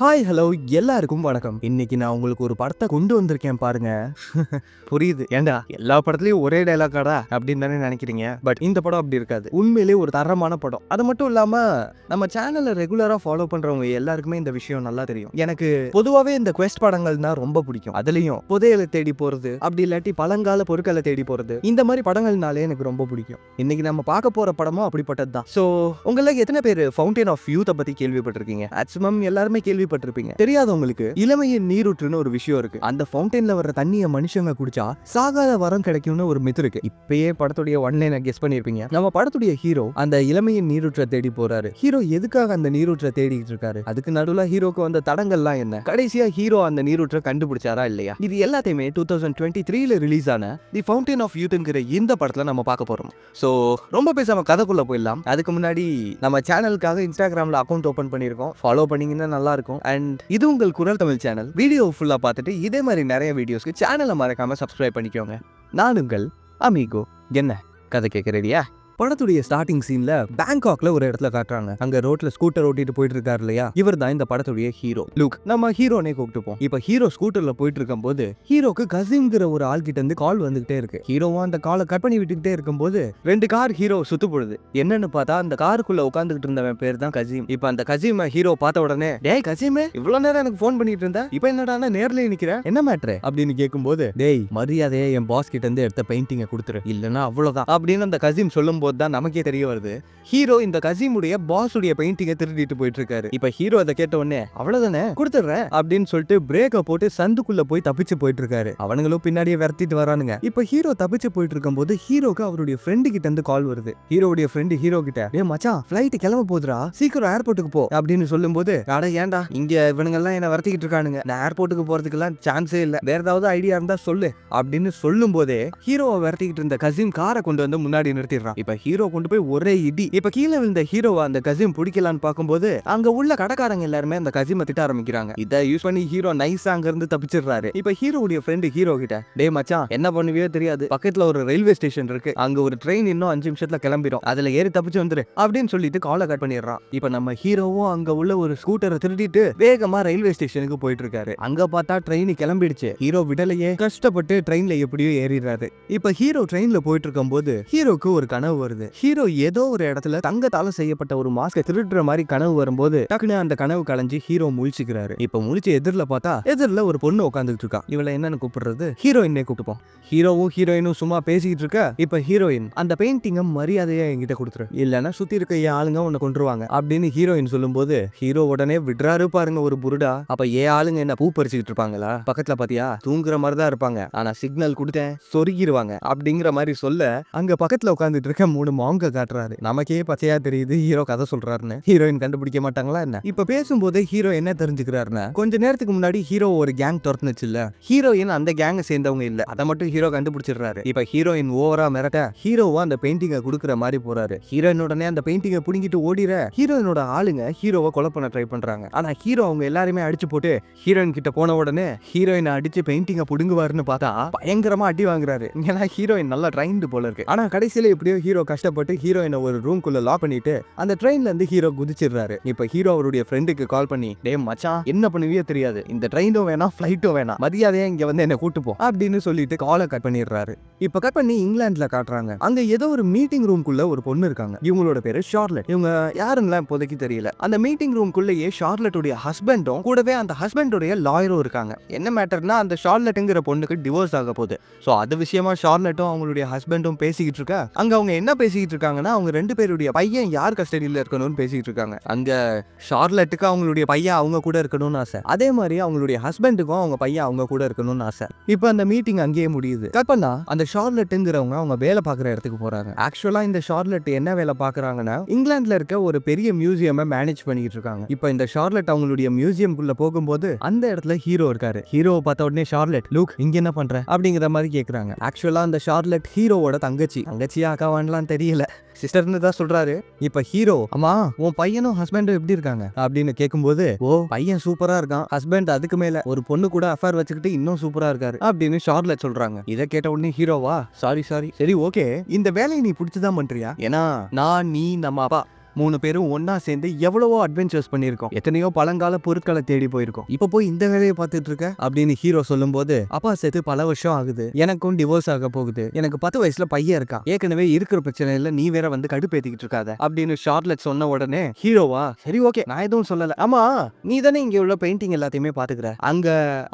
Hi hello எல்லாருக்கும் வணக்கம். இன்னைக்கு நான் உங்களுக்கு ஒரு படத்தை கொண்டு வந்திருக்கேன் பாருங்க. புரியுது ஏண்டா எல்லா படத்துலயும் ஒரே டைலாக்காடா அப்படின்னு தானே நினைக்கிறீங்க. பட் இந்த படம் அப்படி இருக்காது. உண்மையிலேயே ஒரு தரமான படம். அது மட்டும் இல்லாம நம்ம சேனலை ரெகுலரா ஃபாலோ பண்றவங்க எல்லாருக்குமே இந்த விஷயம் நல்லா தெரியும். எனக்கு பொதுவாகவே இந்த குவெஸ்ட் படங்கள்னா ரொம்ப பிடிக்கும். அதுலயும் புதையலை தேடி போறது, அப்படி இல்லாட்டி பழங்கால பொருட்களை தேடி போறது, இந்த மாதிரி படங்கள்னாலே எனக்கு ரொம்ப பிடிக்கும். இன்னைக்கு நம்ம பார்க்க போற படமும் அப்படிப்பட்டது தான். ஸோ உங்களுக்கு எத்தனை பேர் ஃபவுண்டைன் ஆஃப் யூத்தை பத்தி கேள்விப்பட்டிருக்கீங்க? மேக்ஸிமம் எல்லாருமே கேள்விப்பட்டிருப்பீங்க. தெரியாதவங்களுக்கு இளமையின் நீரூற்றுன்னு ஒரு விஷயம் இருக்கு. அந்த ஃபவுண்டைன்ல வர்ற தண்ணியை மனுஷங்க குடிச்சா சாகாத வரம் கிடைக்கும்னு ஒரு மித் இருக்கு. இப்பயே படத்துடைய ஒன்லைனை கெஸ் பண்ணிருப்பீங்க. நம்ம படத்துடைய ஹீரோ அந்த இளமையின் நீரூற்றை தேடி போறாரு. ஹீரோ எதுக்காக அந்த நீரூற்றை தேடிட்டு இருக்காரு? அதுக்கு நடுவுல ஹீரோக்கு வந்த தடங்கள்லாம் என்ன? கடைசியா ஹீரோ அந்த நீரூற்றை கண்டுபிடிச்சாரா இல்லையா? இது எல்லாத்தையுமே 2023ல ரிலீஸ் ஆன தி ஃபவுண்டைன் ஆஃப் யூத்ங்கிற இந்த படத்துல நம்ம பார்க்க போறோம். ஸோ ரொம்ப பேசாம கதைக்குள்ள போயிடலாம். அதுக்கு முன்னாடி நம்ம சேனலுக்காக இன்ஸ்டாகிராம்ல அக்கௌண்ட் ஓபன் பண்ணிருக்கோம். ஃபாலோ பண்ணீங்கன்னா நல்லா இருக்கும். அண்ட் இது உங்கள் குரல் தமிழ் சேனல். வீடியோ ஃபுல்லா பார்த்துட்டு இதே மாதிரி நிறைய வீடியோஸ்க்கு சேனலை மறக்காம சப்ஸ்கிரைப் பண்ணிக்கோங்க. நான் உங்கள் அமிகோ. என்ன கதை கேட்க ரெடியா? படத்துடைய ஸ்டார்டிங் சீன்ல பேங்காக்ல ஒரு இடத்துல காட்டுறாங்க. அங்க ரோட்ல ஸ்கூட்டர் ஓட்டிட்டு போயிட்டு இருக்காரு இல்லையா, இவர் தான் இந்த படத்துடைய ஹீரோ லூக். நம்ம ஹீரோனே கூப்பிட்டுப்போம். இப்ப ஹீரோ ஸ்கூட்டர்ல போயிட்டு இருக்கும் போது ஹீரோக்கு கசிம்ங்கிற ஒரு ஆள் கிட்ட இருந்து கால் வந்துகிட்டே இருக்கு. ஹீரோவும் அந்த காலை கட் பண்ணி விட்டுக்கிட்டே இருக்கும்போது ரெண்டு கார் ஹீரோ சுத்து போடுது. என்னன்னு பார்த்தா அந்த காருக்குள்ள உட்காந்துக்கிட்டு இருந்தவன் பேர் தான் கசீம். இப்ப அந்த கசீமை ஹீரோ பார்த்த உடனே, டேய் கசீமே, இவ்வளவு நேரம் எனக்கு போன் பண்ணிட்டு இருந்தா, இப்ப என்னடா நேர்ல நிக்கிற, என்ன மேட்ரு அப்படின்னு கேட்கும்போது, டேய் மரியாதையை என் பாஸ் கிட்ட இருந்து எடுத்த பெயிண்டிங்கை கொடுத்துரு, இல்லன்னா அவ்வளவுதான் அப்படின்னு அந்த கசீம் சொல்லும் போது தான் நமக்கே தெரிய வருது ஹீரோ இந்த கசீமுடைய பாஸுடைய பெயிண்டிங்கை திருடிட்டு போயிட்டு இருக்காரு. இப்ப ஹீரோ அதை கேட்ட உடனே, அவ்வளவுதானே கொடுத்துறேன் அப்படின்னு சொல்லிட்டு பிரேக்க போட்டு சந்துக்குள்ள போய் தப்பிச்சு போயிட்டு இருக்காரு. அவனுங்களும் பின்னாடியே விரட்டிட்டு வரானுங்க. இப்ப ஹீரோ தப்பிச்சு போயிட்டு இருக்கும் போது ஹீரோக்கு அவருடைய ஃப்ரெண்டு கிட்ட இருந்து கால் வருது. ஹீரோடைய ஃப்ரெண்டு ஹீரோ கிட்ட, ஏ மச்சான் ஃபிளைட் கிளம்ப போதுரா, சீக்கிரம் ஏர்போர்ட்டுக்கு போ அப்படின்னு சொல்லும் போது, அட ஏன்டா இங்க இவனுங்க எல்லாம் என்ன வரட்டிக்கிட்டு இருக்கானுங்க, நான் ஏர்போர்ட்டுக்கு போறதுக்கெல்லாம் சான்ஸே இல்ல, வேற ஏதாவது ஐடியா இருந்தா சொல்லு அப்படின்னு சொல்லும் போதே ஹீரோவை விரட்டிக்கிட்டு இருந்த கசீம் காரை கொண்டு வந்து முன்னாடி நிறுத்திடுறான். இப்ப ஹீரோ கொண்டு போய் ஒரே இடி. இப்ப கீழே விழுந்த ஹீரோவை அந்த கசீம் பிடிக்கலான்னு பார்க்கும்போது அங்க உள்ள கடைக்காரங்க எல்லாருமே அந்த கசீமை திட்ட ஆரம்பிக்கிறாங்க. இதை யூஸ் பண்ணி ஹீரோ நைஸா அங்க இருந்து தப்பிச்சிடுறாரு. இப்ப ஹீரோவுடைய ஃப்ரெண்டு ஹீரோ கிட்ட, டே மச்சான் என்ன பண்ணுவியோ தெரியாது, பக்கத்துல ஒரு ரயில்வே ஸ்டேஷன் இருக்கு, அங்க ஒரு ட்ரெயின் இன்னும் 5 நிமிஷத்துல கிளம்பிடும், அதுல ஏறி தப்பிச்சு வந்துரு அப்படின்னு சொல்லிட்டு காலை கட் பண்ணிடுறான். இப்ப நம்ம ஹீரோவும் அங்க உள்ள ஒரு ஸ்கூட்டரை திருடிட்டு வேகமா ரயில்வே ஸ்டேஷனுக்கு போயிட்டு இருக்காரு. அங்க பார்த்தா ட்ரெயின் கிளம்பிடுச்சு. ஹீரோ விடலையே, கஷ்டப்பட்டு ட்ரெயின்ல எப்படியோ ஏறிடுறாரு. இப்ப ஹீரோ ட்ரெயின்ல போயிட்டு இருக்கும் போது ஹீரோக்கு ஒரு கனவு வருது. ஹீரோ ஏதோ ஒரு இடத்துல தங்கத்தால செய்யப்பட்ட ஒரு மாஸ்கை திருடுற மாதிரி கனவு வரும்போது டக்குனு அந்த கனவு கலைஞ்சு ஹீரோ முழிச்சுக்கிறாரு. இப்ப முழிச்சு எதிரில பார்த்தா எதிரில ஒரு பொண்ணு உட்காந்துட்டு இருக்கா. இவளை என்னன்னு கூப்பிடுறது, ஹீரோயினே கூப்பிட்டுப்போம். ஹீரோவும் ஹீரோயினும் சும்மா பேசிக்கிட்டு இருக்க. இப்ப ஹீரோயின், அந்த பெயிண்டிங்க மரியாதையா என்கிட்ட கொடுத்துரு, இல்லன்னா சுத்தி இருக்க ஆளுங்க உன்னை கொண்டுருவாங்க அப்படின்னு ஹீரோயின் சொல்லும் போது ஹீரோ உடனே விடுறாரு பாருங்க ஒரு புருடா. அப்ப ஆளுங்க என்ன பூ பறிச்சுக்கிட்டு இருப்பாங்களா, பக்கத்துல பாத்தியா தூங்குற மாதிரி தான் இருப்பாங்க, ஆனா சிக்னல் கொடுத்தேன் சொருகிருவாங்க அப்படிங்கிற மாதிரி சொல்ல அங்க பக்கத்துல உட்காந்துட்டு இருக்க 3 மாங்க காட்டுறாரு. நமக்கே பச்சையா தெரியுது ஹீரோ கதை சொல்றாருன்னு. ஹீரோயின் கண்டுபிடிக்க மாட்டாங்களா என்ன? இப்ப பேசும்போது ஹீரோ என்ன தெரிஞ்சுக்கிறாருன்னா, கொஞ்ச நேரத்துக்கு முன்னாடி ஹீரோ ஒரு கேங் துரத்துனுச்சு இல்ல, ஹீரோயின் அந்த கேங்க சேர்ந்தவங்க இல்ல, அதை மட்டும் ஹீரோ கண்டுபிடிச்சிடுறாரு. இப்ப ஹீரோயின் ஓவரா மிரட்ட ஹீரோவா அந்த பெயிண்டிங்கை கொடுக்குற மாதிரி போறாரு. ஹீரோயின் உடனே அந்த பெயிண்டிங்கை புடிங்கிட்டு ஓடிற ஹீரோயினோட ஆளுங்க ஹீரோவை கொலை பண்ண ட்ரை பண்றாங்க. ஆனா ஹீரோ அவங்க எல்லாருமே அடிச்சு போட்டு ஹீரோயின் கிட்ட போன உடனே ஹீரோயினை அடிச்சு பெயிண்டிங்கை புடுங்குவாருன்னு பார்த்தா பயங்கரமா அடி வாங்குறாரு. ஏன்னா ஹீரோயின் நல்லா ட்ரைன்டு போல இருக்கு. ஆனா கடைசியில எப்படியோ ஹீரோ கஷ்டப்பட்டு ஹீரோயினை ஒரு ரூம்குள்ள லாக் பண்ணிட்டு அந்த ட்ரெயின்ல இருந்து ஹீரோ குதிச்சிடுறாரு. இப்ப ஹீரோ அவருடைய ஃப்ரெண்டுக்கு கால் பண்ணி, டேய் மச்சான் என்ன பண்ணுவியோ தெரியாது, இந்த ட்ரெயினும் வேணாம் ஃபிளைட்டும் வேணாம், மரியாதையா இங்க வந்து என்ன கூட்டு போ அப்படின்னு சொல்லிட்டு காலை கட் பண்ணிடுறாரு. இப்ப கட் பண்ணி இங்கிலாந்துல காட்டுறாங்க. அங்க ஏதோ ஒரு மீட்டிங் ரூம்குள்ள ஒரு பொண்ணு இருக்காங்க. இவங்களோட பேரு ஷார்லட். இவங்க யாருன்னு இப்போதைக்கு தெரியல. அந்த மீட்டிங் ரூம்குள்ளேயே ஷார்லட்டுடைய ஹஸ்பண்டும் கூடவே அந்த ஹஸ்பண்டுடைய லாயரும் இருக்காங்க. என்ன மேட்டர்னா, அந்த ஷார்லட்டுங்கிற பொண்ணுக்கு டிவோர்ஸ் ஆக போகுது. சோ அது விஷயமா ஷார்லட்டும் அவங்களுடைய ஹஸ்பண்டும் பேசிக்கிட்டு இருக்க. அங்க அவங்க என்ன பேசிக்கிட்டு இருக்காங்கன்னா, அவங்க 2 பேருடைய பையன் யார் கஸ்டடியில இருக்கணும்னு பேசிட்டு இருக்காங்க. அங்க ஷார்லட்டுக்கு அவங்களுடைய பையன் அவங்க கூட இருக்கணும்னு ஆசை, அதே மாதிரி அவங்களுடைய ஹஸ்பண்டுக்கும் அவங்க பையன் அவங்க கூட இருக்கணும்னு ஆசை. இப்ப அந்த மீட்டிங் அங்கேயே முடியுது. கட் பண்ணா அந்த ஷார்லட்டுங்கிறவங்க அவங்க வேலை பார்க்குற இடத்துக்கு போறாங்க. ஆக்சுவலா இந்த ஷார்லட் என்ன வேலை பார்க்கறாங்கன்னா, இங்கிலாந்துல இருக்க ஒரு பெரிய மியூசியமை மேனேஜ் பண்ணிட்டு இருக்காங்க. இப்ப இந்த ஷார்லட் அவங்களுடைய மியூசியம்குள்ள போகும்போது அந்த இடத்துல ஹீரோ இருக்காரு. ஹீரோவை பார்த்த உடனே ஷார்லட், லூக் இங்க என்ன பண்ற அப்படிங்கிற மாதிரி கேக்குறாங்க. ஆக்சுவலா அந்த ஷார்லட் ஹீரோவோட தங்கச்சியா அக்காவான்லாம் தெரியல, சிஸ்டர்னு தான் சொல்றாரு. இப்ப ஹீரோ, அம்மா உன் பையனும் ஹஸ்பண்டும் எப்படி இருக்காங்க அப்படின்னு கேட்கும்போது, ஓ பையன் சூப்பரா இருக்கான், ஹஸ்பண்ட் அதுக்கு மேல ஒரு பொண்ணு கூட அஃபேர் வச்சுக்கிட்டு இன்னும் சூப்பரா இருக்காரு அப்படின்னு ஷார்லட் சொல்றாங்க. இதை கேட்ட உடனே ஹீரோவா, சாரி சரி ஓகே, இந்த வேலையை நீ பிடிச்சுதான் பண்றியா, ஏன்னா நான் நீ நம்ம அப்பா 3 பேரும் ஒன்னா சேர்ந்து எவ்வளவோ அட்வென்ச்சர்ஸ் பண்ணிருக்கோம், எத்தனையோ பழங்கால பொருட்களை தேடி போயிருக்கோம். இப்ப போய் இந்த வேலையை பார்த்துட்டு இருக்க அப்படின்னு ஹீரோ சொல்லும் போது, அப்பா சேர்த்து பல வருஷம் ஆகுது, எனக்கும் டிவோர்ஸ் ஆக போகுது, எனக்கு 10 வயசுல பையன் இருக்கான், ஏற்கனவே இருக்கிற பிரச்சனையில நீ வேற வந்து கடுப்பேத்திக்கிட்டு இருக்காத அப்படின்னு ஷார்லட் சொன்ன உடனே ஹீரோவா சரி ஓகே நான் எதுவும் சொல்லல, ஆமா நீ தானே இங்க உள்ள பெயிண்டிங் எல்லாத்தையுமே பாத்துக்கிற, அங்க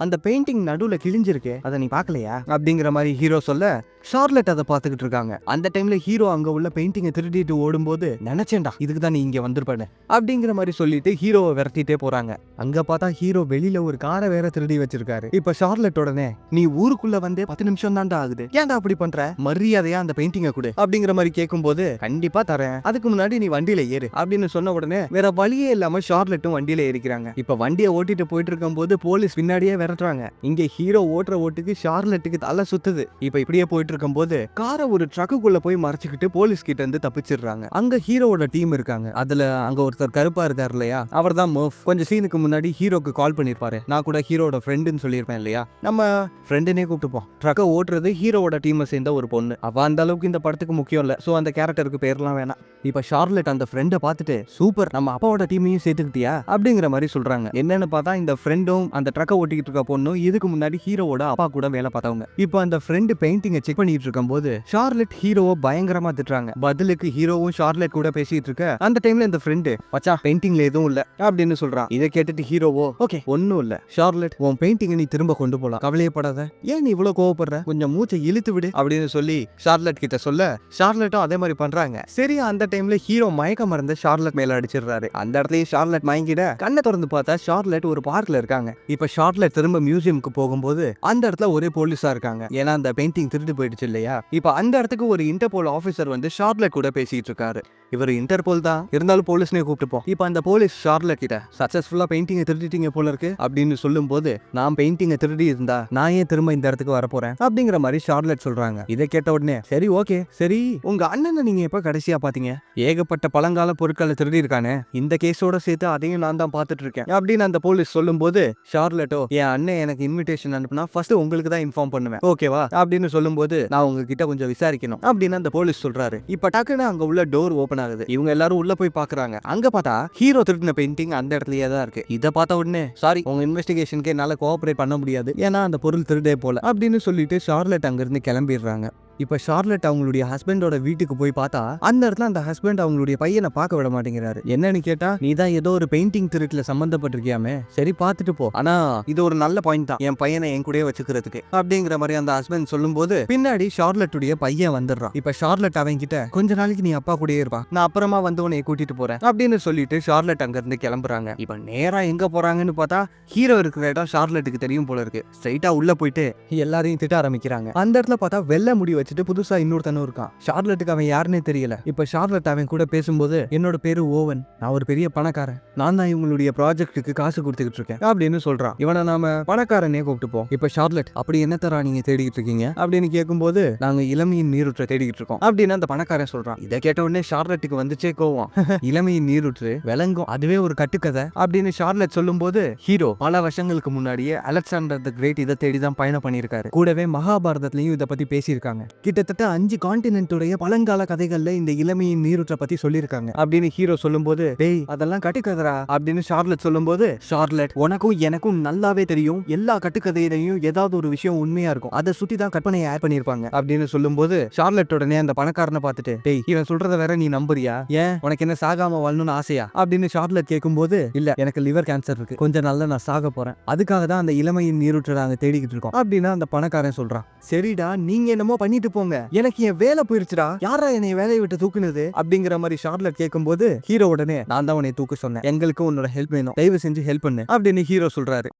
அந்த பெயிண்டிங் நடுவுல கிழிஞ்சிருக்கு அதை நீ பாக்கலையா அப்படிங்கிற மாதிரி ஹீரோ சொல்ல ஷார்லட் அதை பாத்துக்கிட்டு இருக்காங்க. அந்த டைம்ல ஹீரோ அங்க உள்ள பெயிண்டிங்கை திருடிட்டு ஓடும்போது நினைச்சேன்டா இதுக்கு தான் நீ இங்க வந்திருப்பானு அப்படிங்கிற மாதிரி சொல்லிட்டு ஹீரோவை விரட்டிட்டே போறாங்க. அங்க பார்த்தா ஹீரோ வெளியில ஒரு காரை வேற திருடி வச்சிருக்காரு. இப்ப ஷார்லட் உடனே நீ ஊருக்குள்ள வந்து 10 நிமிஷம் தான்டா ஆகுது, ஏன்டா அப்படி பண்ற, மரியாதையா அந்த பெயிண்டிங்கை கொடு அப்படிங்கிற மாதிரி கேட்கும் போது கண்டிப்பா தரேன், அதுக்கு முன்னாடி நீ வண்டியில ஏறு அப்படின்னு சொன்ன உடனே வேற வழியே இல்லாம ஷார்லட்டும் வண்டியில ஏறிக்கிறாங்க. இப்ப வண்டியை ஓட்டிட்டு போயிட்டு இருக்கும் போது போலீஸ் பின்னாடியே விரட்டுறாங்க. இங்க ஹீரோ ஓட்டுற ஓட்டுக்கு ஷார்லட்டுக்கு தலை சுத்துது. இப்ப இப்படியே போயிட்டு இருக்கும் போது காரை ஒரு ட்ரக்குக்குள்ள போய் மறைச்சுக்கிட்டு போலீஸ் கிட்ட இருந்து தப்பிச்சிடுறாங்க. அங்க ஹீரோவோட டீம் இருக்காங்க. அதுல அங்க ஒருத்தர் கருப்பா இருக்காரு இல்லையா, அவர் தான் மர்ஃப். கொஞ்சம் சீனுக்கு முன்னாடி ஹீரோக்கு கால் பண்ணிருப்பாரு, நான் கூட ஹீரோட ஃப்ரெண்டுன்னு சொல்லியிருப்பேன் இல்லையா, நம்ம ஃப்ரெண்டுனே கூப்பிட்டுப்போம். ட்ரக்கை ஓட்டுறது ஹீரோவோட டீமை சேர்ந்த ஒரு பொண்ணு, அவ அந்த அளவுக்கு இந்த படத்துக்கு முக்கியம் இல்ல, சோ அந்த கேரக்டருக்கு பேர்லாம் வேணாம். இப்ப ஷார்லட் அந்த ஃப்ரெண்டை பார்த்துட்டு சூப்பர் நம்ம அப்பாவோட டீமையும் சேர்த்துக்கிட்டியா அப்படிங்கிற மாதிரி சொல்றாங்க. என்னன்னு பார்த்தா இந்த ஃப்ரெண்டும் அந்த ட்ரக்கை ஓட்டிக்கிட்டு இருக்க பொண்ணும் இதுக்கு முன்னாடி ஹீரோவோட அப்பா கூட வேலை பார்த்தவங்க. இப்போ அந்த ஃப்ரெண்டு பெயிண்டிங்கை செக் பண்ணிட்டு இருக்கும் போது ஷார்லட் ஹீரோவை பயங்கரமா திட்டுறாங்க. பதிலுக்கு ஹீரோவும் ஷார்லட் கூட பேசிட்டு இருக்க அந்த டைம்ல இந்த ஃப்ரெண்டு மச்சான் பெயிண்டிங்ல எதுவும் இல்ல அப்படின்னு சொல்றான். இதை கேட்டுட்டு ஹீரோவோ ஓகே ஒன்னும் இல்ல ஷார்லட், உன் பெயிண்டிங்கை நீ திரும்ப கொண்டு போலாம், கவலையப்படாத, ஏன் நீ இவ்வளவு கோவப்படுற, கொஞ்சம் மூச்சை இழுத்து விடு அப்படின்னு சொல்லி ஷார்லட் கிட்ட சொல்ல ஷார்லட்டும் அதே மாதிரி பண்றாங்க. சரி அந்த டைம்ல ஹீரோ மயக்க மறந்து ஷார்லட் மேல அடிச்சிடுறாரு. அந்த இடத்துலயே ஷார்லட் மயங்கிட கண்ணை திறந்து பார்த்தா ஷார்லட் ஒரு பார்க்ல இருக்காங்க. இப்ப ஷார்லட் திரும்ப மியூசியமுக்கு போகும்போது அந்த இடத்துல ஒரே போலீஸா இருக்காங்க, ஏன்னா அந்த பெயிண்டிங் திருட்டு போயிடுச்சு இல்லையா. இப்ப அந்த இடத்துக்கு ஒரு இன்டர்போல் ஆபீசர் வந்து ஷார்லட் கூட பேசிட்டு இருக்காரு. இவர் இன்டர்போல் தான் இருந்தாலும் போலீஸ்னே கூப்பிட்டுப்போம். இப்ப அந்த போலீஸ் ஷார்லட் கிட்ட சக்சஸ்ஃபுல்லா பெயிண்டிங்கை திருடிட்டீங்க போல இருக்கு அப்படின்னு சொல்லும் போது, நான் பெயிண்டிங்கை திருடி இருந்தா நான் ஏன் திரும்ப இந்த இடத்துக்கு வரப்போறேன் அப்படிங்கிற மாதிரி ஷார்லட் சொல்றாங்க. இதை கேட்ட உடனே சரி ஓகே சரி உங்க அண்ணனை நீங்க எப்ப கடைசியா பாத்தீங்க, ஏகப்பட்ட பழங்கால பொருட்களை திருடி இருக்கானே, இந்த கேஸோட சேர்த்து அதையும் நான் தான் பாத்துட்டு இருக்கேன் அப்படின்னு அந்த போலீஸ் சொல்லும் போது ஷார்லட்டோ என் அண்ணன் எனக்கு இன்விடேஷன் அனுப்புனா ஃபர்ஸ்ட் உங்களுக்கு தான் இன்ஃபார்ம் பண்ணுவேன் ஓகேவா அப்படின்னு சொல்லும் போது, நான் உங்ககிட்ட கொஞ்சம் விசாரிக்கணும் அப்படின்னு அந்த போலீஸ் சொல்றாரு. இப்ப டக்குன்னு அங்க உள்ள டோர் ஓபன் ஆகுது. இவங்க எல்லாரும் உள்ள போய் பாக்குறாங்க. அங்க பார்த்தா ஹீரோ திருடின பெயிண்டிங் அந்த இடத்துலயே தான் இருக்கு. இத பார்த்த உடனே சாரி உங்க இன்வெஸ்டிகேஷனுக்கு என்னால கோஆபரேட் பண்ண முடியாது, ஏன்னா அந்த பொருள் திருடே போல அப்படின்னு சொல்லிட்டு ஷார்லட் அங்க இருந்து கிளம்பிடுறாங்க. இப்ப ஷார்லட் அவங்களுடைய ஹஸ்பண்டோட வீட்டுக்கு போய் பார்த்தா அந்த இடத்துல அந்த ஹஸ்பண்ட் அவங்களுடைய பையனை பார்க்க விட மாட்டேங்கிறாரு. என்னன்னு கேட்டா, நீ தான் ஏதோ ஒரு பெயிண்டிங் திருட்டுல சம்பந்தப்பட்டிருக்கியாமே, சரி பார்த்துட்டு போ, ஆனா இது ஒரு நல்ல பாயிண்ட் தான் என் பையனை என் கூடயே வச்சுக்கிறதுக்கு அப்படிங்கிற மாதிரி அந்த ஹஸ்பண்ட் சொல்லும் போது பின்னாடி ஷார்லட்டுடைய பையன் வந்துடுறான். இப்ப ஷார்லட் அவங்க கிட்ட கொஞ்ச நாளைக்கு நீ அப்பா கூடயே இருப்பா, நான் அப்புறமா வந்து உன்னை கூட்டிட்டு போறேன் அப்படின்னு சொல்லிட்டு ஷார்லட் அங்க இருந்து கிளம்புறாங்க. இப்ப நேரா எங்க போறாங்கன்னு பார்த்தா ஹீரோ இருக்கிற இடம் ஷார்லட்டுக்கு தெரியும் போல இருக்கு. ஸ்ட்ரைட்டா உள்ள போயிட்டு எல்லாரையும் திட்ட ஆரம்பிக்கிறாங்க. அந்த இடத்துல பார்த்தா வெள்ளை முடி வச்சுட்டு புதுசா இன்னொருத்தனும் இருக்கான். ஷார்லட்டுக்கு அவன் யாருன்னே தெரியல. இப்ப ஷார்லட் அவன் கூட பேசும்போது, என்னோட பேரு ஓவன், நான் ஒரு பெரிய பணக்காரன், நான் தான் இவங்களுடைய ப்ராஜெக்ட்டுக்கு காசு கொடுத்துக்கிட்டு இருக்கேன் அப்படின்னு சொல்றான். இவனை நாம பணக்காரனே கூப்பிட்டுப்போம். இப்ப ஷார்லட் அப்படி என்ன தரா நீங்க தேடிக்கிட்டு இருக்கீங்க அப்படின்னு கேட்கும்போது, நாங்க இளமையின் நீரூற்றை தேடிக்கிட்டு இருக்கோம் அப்படின்னு அந்த பணக்காரன் சொல்றான். இதை கேட்ட உடனே ஷார்லட்டுக்கு வந்துச்சே கோவம். இளமையின் நீரூற்று விளங்கும், அதுவே ஒரு கட்டுக்கதை அப்படின்னு ஷார்லட் சொல்லும் போது, ஹீரோ பல வருஷங்களுக்கு முன்னாடியே அலெக்சாண்டர் தி கிரேட் இதை தேடிதான் பயணம் பண்ணியிருக்காரு. கூடவே மகாபாரதத்திலையும் இதை பத்தி பேசியிருக்காங்க. கிட்டத்தட்ட 5 கான்டினென்ட்டுடைய பழங்கால கதைகள்ல இந்த இளமையின் நீரூற்றை பத்தி சொல்லியிருக்காங்க அப்படின்னு ஹீரோ சொல்லும்போது, டேய் அதெல்லாம் கட்டுக்கதைடா அப்படின்னு ஷார்லட் சொல்லும்போது, ஷார்லட் உனக்கும் எனக்கும் நல்லாவே தெரியும் எல்லா கட்டுக்கதையிலையும் ஏதாவது ஒரு விஷயம் உண்மையா இருக்கும், அதை சுத்தி தான் கற்பனையை ஆட் பண்ணிருப்பாங்க அப்படின்னு சொல்லும்போது, ஷார்லட் உடனே அந்த பணக்காரனை பார்த்துட்டு, டேய் இவன் சொல்றத வேற நீ நம்புறியா, ஏன் உனக்கு என்ன சாகாம வாழணும்னு ஆசையா அப்படின்னு ஷார்லட் கேட்கும்போது, இல்ல எனக்கு லிவர் கேன்சர் இருக்கு, கொஞ்ச நாள்ல நான் சாக போறேன், அதுக்காக தான் அந்த இளமையின் நீரூற்றை நாங்க தேடிக்கிட்டு இருக்கோம் அப்படின்னு அந்த பணக்காரன் சொல்றான். சரிடா நீங்க என்னமோ பண்ணிட்டு போங்க, எனக்கு என் வேலை போயிருச்சுடா, யாரா என்னை வேலையை விட்டு தூக்குனது அப்படிங்கிற மாதிரி ஷார்லட் கேட்கும்போது, ஹீரோ உடனே நான் தான் உன்னை தூக்க சொன்னேன், எங்களுக்கு உன்னோட ஹெல்ப் வேணும், தயவு செஞ்சு ஹெல்ப் பண்ணு அப்படின்னு ஹீரோ சொல்றாரு.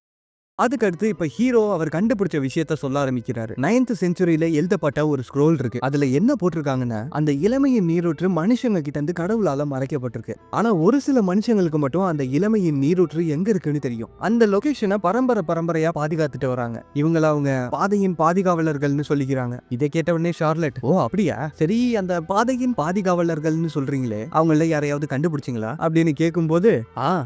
அதுக்கடுத்து இப்ப ஹீரோ அவர் கண்டுபிடிச்ச விஷயத்த சொல்ல ஆரம்பிக்கிறாரு. 9th செஞ்சுரியில எழுதப்பட்ட ஒரு ஸ்க்ரோல் இருக்கு. அதுல என்ன போட்டிருக்காங்கன்னா, அந்த இளமையின் நீரூற்று மனுஷங்க கிட்ட இருந்து கடவுளால மறைக்கப்பட்டிருக்கு. ஆனா ஒரு சில மனுஷங்களுக்கு மட்டும் அந்த இளமையின் நீரூற்று எங்க இருக்குன்னு தெரியும். அந்த லொகேஷனை பரம்பரையா பாதுகாத்துட்டு வராங்க. இவங்கள அவங்க பாதையின் பாதுகாவலர்கள்னு சொல்லிக்கிறாங்க. இதை கேட்ட உடனே ஷார்லட், ஓ அப்படியா, சரி அந்த பாதையின் பாதுகாவலர்கள்னு சொல்றீங்களே, அவங்கள யாரையாவது கண்டுபிடிச்சிங்களா அப்படின்னு கேட்கும்போது,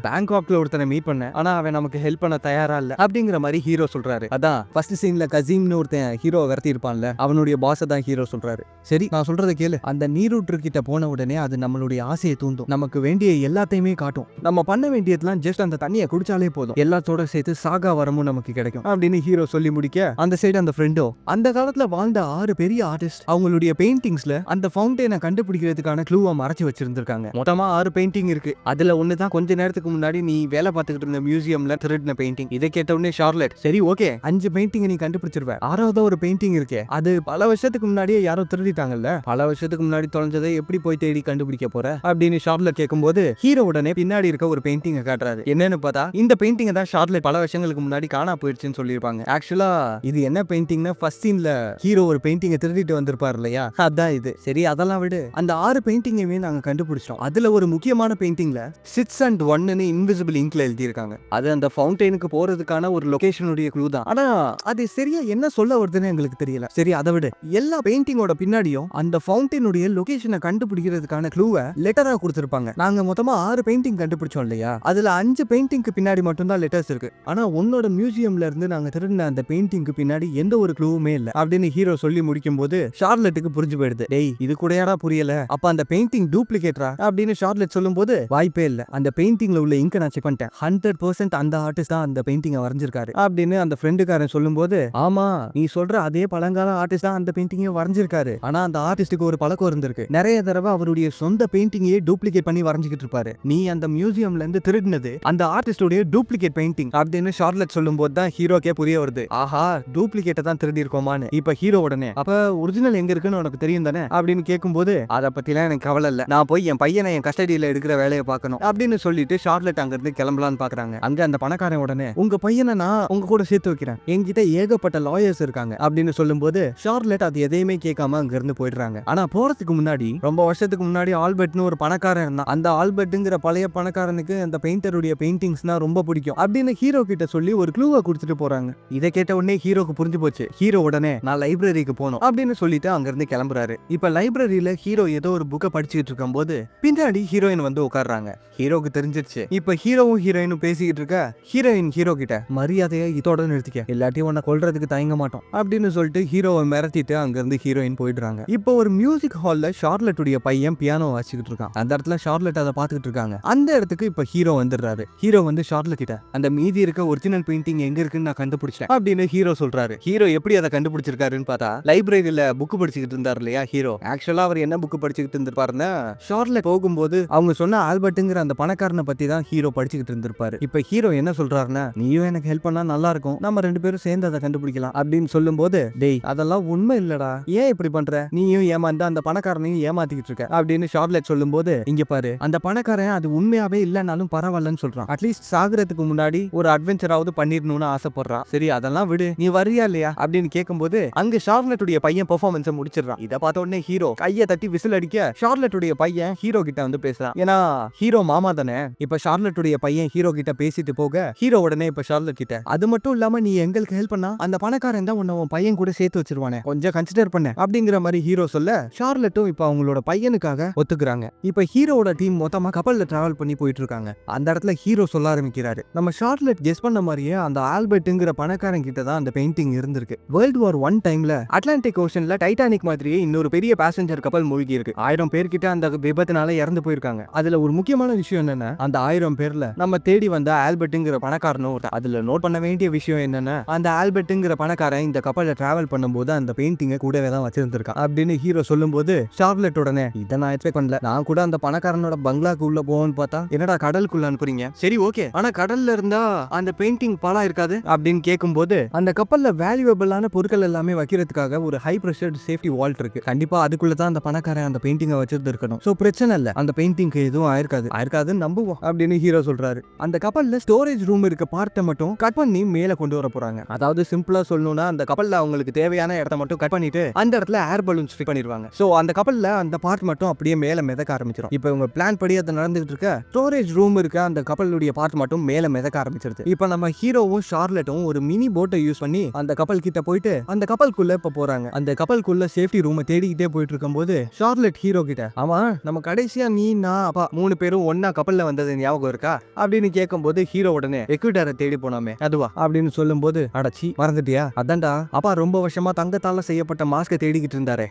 பேங்காக்ல ஒருத்தனை மீட் பண்ண, ஆனா அவன் நமக்கு ஹெல்ப் பண்ண தயாரா இல்ல அப்படிங்கிற மாதிரி ஹீரோ சொல்றாரு. அதான் ஃபர்ஸ்ட் சீன்ல கசீம்னு ஒருத்தன் ஹீரோ விரட்டி இருப்பான்ல, அவனுடைய பாஸை தான் ஹீரோ சொல்றாரு. சரி நான் சொல்றதை கேளு. அந்த நீரூற்று கிட்ட போன உடனே அது நம்மளுடைய ஆசையை தூண்டும், நமக்கு வேண்டிய எல்லாத்தையுமே காட்டும். நம்ம பண்ண வேண்டியதுலாம் ஜஸ்ட் அந்த தண்ணியை குடிச்சாலே போதும், எல்லாத்தோட சேர்த்து சாகா வரமும் நமக்கு கிடைக்கும் அப்படின்னு ஹீரோ சொல்லி முடிக்க, அந்த சைடு அந்த ஃப்ரெண்டோ அந்த காலத்துல வாழ்ந்த 6 பெரிய ஆர்டிஸ்ட் அவங்களுடைய பெயிண்டிங்ஸ்ல அந்த ஃபவுண்டனை கண்டுபிடிக்கிறதுக்கான க்ளூவை மறைச்சு வச்சிருந்திருக்காங்க. மொத்தமா 6 பெயிண்டிங் இருக்கு. அதுல ஒண்ணுதான் கொஞ்ச நேரத்துக்கு முன்னாடி நீ வேலை பார்த்துக்கிட்டு இருந்த மியூசியம்ல திருடின பெயிண்டிங். இதை கேட்ட உடனே ஷார்லட், சரி ஓகே 5 பெயிண்டிங் நீ கண்டுபிடிச்சிருவ, 6வது ஒரு பெயிண்டிங் இருக்கே அது பல வருஷத்துக்கு முன்னாடியே யாரோ திருடிட்டாங்கல்ல, பல வருஷத்துக்கு முன்னாடி தொலைஞ்சதை எப்படி போய் தேடி கண்டுபிடிக்க போற அப்படின்னு ஷார்லட் கேட்கும்போது ஹீரோ உடனே பின்னாடி இருக்க ஒரு பெயிண்டிங்கை காட்டுறாரு. என்னன்னு பார்த்தா இந்த பெயிண்டிங்கை தான் ஷார்லட் பல வருஷங்களுக்கு முன்னாடி காணா போயிடுச்சுன்னு சொல்லியிருப்பாங்க. ஆக்சுவலா இது என்ன பெயிண்டிங்னா ஃபர்ஸ்ட் சீன்ல ஹீரோ ஒரு பெயிண்டிங்கை திருடிட்டு வந்திருப்பாரு இல்லையா, அதான் இது. சரி அதெல்லாம் விடு, அந்த 6 பெயிண்டிங்கையுமே நாங்க கண்டுபிடிச்சோம். அதுல ஒரு முக்கியமான பெயிண்டிங்ல 6 and 1 இன்விசிபிள் இங்க்ல எழுதி இருக்காங்க. அது அந்த ஃபவுண்டைனுக்கு போறதுக்கான ஒரு லொகேஷனுடைய க்ளூ தான். ஆனா அது சரியா என்ன சொல்ல வருதுன்னு எங்களுக்கு தெரியல. சரி அதை விடு, எல்லா பெயிண்டிங்கோட பின்னாடியும் அந்த ஃபவுண்டைனுடைய லொகேஷனை கண்டுபிடிக்கிறதுக்கான க்ளூவை லெட்டரா கொடுத்திருப்பாங்க. நாங்க மொத்தமா 6 பெயிண்டிங் கண்டுபிடிச்சோம் இல்லையா, அதுல 5 பெயிண்டிங்க்கு பின்னாடி மட்டும் தான் லெட்டர்ஸ் இருக்கு. ஆனா உன்னோட மியூசியம்ல இருந்து நாங்க திருடின அந்த பெயிண்டிங்க்கு பின்னாடி எந்த ஒரு க்ளூவுமே இல்ல அப்படின்னு ஹீரோ சொல்லி முடிக்கும் போது ஷார்லட்டுக்கு புரிஞ்சு போயிடுது. டேய் இது கூடயாடா புரியல, அப்ப அந்த பெயிண்டிங் டூப்ளிகேட்டரா அப்படின்னு ஷார்லட் சொல்லும்போது, வாய்ப்பே இல்ல, அந்த பெயிண்டிங்ல உள்ள இங்க நான் செக் பண்ணிட்டேன், 100% அந்த ஆர்டிஸ்ட் தான் அந்த பெயிண்டிங்கை வரைஞ்சிருக்காரு அப்படின்னு அந்த ஃப்ரெண்டுக்காரன் சொல்லும்போது, ஆமா நீ சொல்ற அதே பழங்கால ஆர்டிஸ்ட் தான் அந்த பெயிண்டிங்கை வரைஞ்சிருக்காரு. ஆனா அந்த ஆர்டிஸ்டுக்கு ஒரு பழக்கம் இருந்திருக்கு, நிறைய தடவை அவருடைய சொந்த பெயிண்டிங்கையே டூப்ளிகேட் பண்ணி வரைஞ்சிக்கிட்டு இருப்பாரு. நீ அந்த மியூசியம்ல இருந்து திருடினது அந்த ஆர்டிஸ்டோட டூப்ளிகேட் பெயிண்டிங் அப்படின்னு ஷார்லட் சொல்லும்போது தான் ஹீரோக்கே புரிய வருது, ஆஹா டூப்ளிகேட்டை தான் திருடி இருக்கோமான்னு. இப்ப ஹீரோ உடனே, அப்ப ஒரிஜினல் எங்க இருக்குன்னு உனக்கு தெரியும் தானே அப்படின்னு கேட்கும்போது, அதை பத்திலாம் எனக்கு கவலை இல்ல, நான் போய் என் பையனை என் கஸ்டடியில எடுக்கிற வேலையை பார்க்கணும் அப்படின்னு சொல்லிட்டு ஷார்லட் அங்க இருந்து கிளம்பலான்னு பாக்குறாங்க. அங்க அந்த பணக்காரன் உடனே, உங்க பையனை நான் உங்க கூட சேர்த்து வைக்கிறேன், என்கிட்ட ஏகப்பட்ட லாயர்ஸ் இருக்காங்க அப்படின்னு சொல்லும்போது ஷார்லட் அது எதையுமே கேட்காம அங்க இருந்து போயிடுறாங்க. ஆனா போறதுக்கு முன்னாடி ரொம்ப வருஷத்துக்கு முன்னாடி ஆல்பர்ட்னு ஒரு பணக்காரன் இருந்தான். அந்த ஆல்பர்ட்ங்கிற பழைய பணக்காரனுக்கு அந்த பெயிண்டருடைய பெயிண்டிங்ஸ்னா ரொம்ப பிடிக்கும் அப்படின்னு ஹீரோ கிட்ட சொல்லி ஒரு க்ளூவை கொடுத்துட்டு போறாங்க. இதை கேட்ட உடனே ஹீரோக்கு புரிஞ்சு போச்சு. ஹீரோ உடனே நான் லைப்ரரிக்கு போகணும் அப்படின்னு சொல்லிட்டு அங்க இருந்து கிளம்புறாரு. இப்ப லைப்ரரியில ஹீரோ ஏதோ ஒரு புக்கை படிச்சுட்டு இருக்கும் போது பின்னாடி ஹீரோயின் வந்து உட்கார்றாங்க. ஹீரோக்கு தெரிஞ்சிருச்சு. இப்ப ஹீரோவும் ஹீரோயினும் பேசிக்கிட்டு இருக்க ஹீரோயின் ஹீரோ கிட்ட, மரியாதையை இதோட நிறுத்திக்க, எல்லாத்தையும் உன்னை கொல்றதுக்கு தயங்க மாட்டோம் அப்படின்னு சொல்லிட்டு ஹீரோவை மிரட்டிட்டு அங்க இருந்து ஹீரோயின் போயிடுறாங்க. இப்போ ஒரு மியூசிக் ஹால்ல ஷார்லட்டுடைய பையன் பியானோ வாசிக்கிட்டு இருக்கான். அந்த இடத்துல ஷார்லட் அதை பார்த்துக்கிட்டு இருக்காங்க. அந்த இடத்துக்கு இப்ப ஹீரோ வந்துடுறாரு. ஹீரோ வந்து ஷார்லட் கிட்ட, அந்த மீதி இருக்க ஒரிஜினல் பெயிண்டிங் எங்க இருக்குன்னு நான் கண்டுபிடிச்சேன் அப்படின்னு ஹீரோ சொல்றாரு. ஹீரோ எப்படி அதை கண்டுபிடிச்சிருக்காருன்னு பார்த்தா, லைப்ரரியில புக் படிச்சுக்கிட்டு இருந்தார் இல்லையா ஹீரோ, ஆக்சுவலா அவர் என்ன புக் படிச்சுக்கிட்டு இருந்திருப்பாருன்னா, ஷார்லட் போகும்போது அவங்க சொன்ன ஆல்பர்ட்ங்கிற அந்த பணக்காரனை பத்தி தான் ஹீரோ படிச்சுக்கிட்டு இருந்திருப்பாரு. இப்ப ஹீரோ என்ன சொல்றாருன்னா, நீயும் எனக்கு ஹெல்ப் பண்ணா நல்லா இருக்கும், நம்ம 2 பேரும் சேர்ந்து அதை கண்டுபிடிக்கலாம் அப்படின்னு சொல்லும்போது, டேய் அதெல்லாம் உண்மை இல்லடா, ஏன் இப்படி பண்ற, நீயும் ஏமாந்து அந்த பணக்காரனையும் ஏமாத்திக்கிட்டு இருக்க அப்படின்னு ஷார்லட் சொல்லும்போது, இங்க பாரு அந்த பணக்காரன் அது உண்மையாவே இல்லைனாலும் பரவாயில்லன்னு சொல்றான், அட்லீஸ்ட் சாகுறதுக்கு முன்னாடி ஒரு அட்வென்ச்சராவது பண்ணிடணும்னு ஆசைப்படுறான். சரி அதெல்லாம் விடு, நீ வரியா இல்லையா அப்படின்னு கேட்கும்போது அங்க ஷார்லட்டுடைய பையன் பெர்ஃபார்மன்ஸை முடிச்சிடறான். இதை பார்த்த உடனே ஹீரோ கையை தட்டி விசில் அடிக்க ஷார்லட்டுடைய பையன் ஹீரோ கிட்ட வந்து பேசுறான். ஏன்னா ஹீரோ மாமா தானே. இப்ப ஷார்லட்டுடைய பையன் ஹீரோ கிட்ட பேசிட்டு போக ஹீரோ உடனே இப்ப ஷார்லட் கிட்ட, அது மட்டும் இல்லாம நீ எங்களுக்கு ஹெல்ப் பண்ணா அந்த பணக்காரன் தான் உன்னை உன் பையன் கூட சேர்த்து வச்சிருவானே, கொஞ்சம் கன்சிடர் பண்ண அப்படிங்கிற மாதிரி ஹீரோ சொல்ல ஷார்லட்டும் இப்ப அவங்களோட பையனுக்காக ஒத்துக்குறாங்க. இப்ப ஹீரோவோட டீம் மொத்தமா கப்பல்ல டிராவல் பண்ணி போயிட்டு இருக்காங்க. அந்த இடத்துல ஹீரோ சொல்ல ஆரம்பிக்கிறாரு, நம்ம ஷார்லட் கெஸ் பண்ண மாதிரியே அந்த ஆல்பர்ட்ங்கிற பணக்காரன் கிட்ட தான் அந்த பெயிண்டிங் இருந்திருக்கு. வேர்ல்ட் வார் 1 டைம்ல அட்லாண்டிக் ஓஷன்ல டைட்டானிக் மாதிரியே இன்னொரு பெரிய பேசஞ்சர் கப்பல் மூழ்கி இருக்கு. 1000 பேர்கிட்ட அந்த விபத்துனால இறந்து போயிருக்காங்க. அதுல ஒரு முக்கியமான விஷயம் என்னன்னா, அந்த 1000 பேர்ல நம்ம தேடி வந்த ஆல்பர்ட்ங்கிற பணக்காரனும் ஒருத்தன். அதுல நோட் பண்ண வேண்டிய விஷயம் என்னன்னா, அந்த ஆல்பர்ட்ங்கிற பணக்காரன் இந்த கப்பல்ல டிராவல் பண்ணும்போது அந்த பெயிண்டிங்கை கூடவே தான் வச்சிருந்திருக்கான் அப்படின்னு ஹீரோ சொல்லும்போது ஷார்லட் உடனே, இதை நான் எக்ஸ்பெக்ட் பண்ணல, நான் கூட அந்த பணக்காரனோட பங்களாக்கு உள்ள போவோன்னு பார்த்தா என்னடா கடலுக்குள்ள அனுப்புறீங்க, சரி ஓகே ஆனா கடல்ல இருந்தா அந்த பெயிண்டிங் பாலா இருக்காது அப்படின்னு கேட்கும்போது, அந்த கப்பல்ல வேல்யூபிளான பொருட்கள் எல்லாமே வைக்கிறதுக்காக ஒரு ஹை பிரஷர் சேஃப்டி வால்ட் இருக்கு, கண்டிப்பா அதுக்குள்ள தான் அந்த பணக்காரன் அந்த பெயிண்டிங்கை வச்சிருந்து இருக்கணும், சோ பிரச்சனை இல்ல, அந்த பெயிண்டிங்க்கு எதுவும் ஆயிருக்காதுன்னு நம்புவோம் அப்படின்னு ஹீரோ சொல்றாரு. அந்த கப்பல்ல ஸ்டோரேஜ் ரூம் இருக்க பார்ட்டை மட்டும் கட் பண்ணி மேல கொண்டு வர போறாங்க. அதாவது சிம்பிளா சொல்லணும்னா, அந்த கப்பல்ல அவங்களுக்கு தேவையான இடத்த மட்டும் கட் பண்ணிட்டு அந்த இடத்துல ஏர் பலூன்ஸ் ஃபிட் பண்ணிடுவாங்க. சோ அந்த கப்பல்ல அந்த பார்ட் மட்டும் அப்படியே மேல மிதக்க ஆரம்பிச்சிடும். இப்போ இவங்க பிளான் படி அது நடந்துகிட்டு இருக்க ஸ்டோரேஜ் ரூம் இருக்க அந்த கப்பலுடைய பார்ட் மட்டும் மேல மிதக்க ஆரம்பிச்சிருது. இப்போ நம்ம ஹீரோவும் ஷார்லட்டும் ஒரு மினி போட்டை யூஸ் பண்ணி அந்த கப்பல் கிட்ட போயிட்டு அந்த கப்பலுக்குள்ள இப்ப போறாங்க. அந்த கப்பலுக்குள்ள சேஃப்டி ரூமை தேடிக்கிட்டே போயிட்டு இருக்கும்போது ஷார்லட் ஹீரோ கிட்ட, ஆமா நம்ம கடைசியா நீ நான் அப்பா 3 பேரும் ஒன்னா கப்பல்ல வந்தது ஞாபகம் இருக்கா அப்படின்னு கேட்கும்போது ஹீரோ உடனே, எக்விடாரை தேடி போனோமே வச்சிருந்தோமே அதுவா அப்படின்னு சொல்லும்போது, அடச்சி மறந்துட்டியா, அதான்டா அப்பா ரொம்ப வருஷமா தங்கத்தால செய்யப்பட்ட மாஸ்க தேடிக்கிட்டு இருந்தாரு.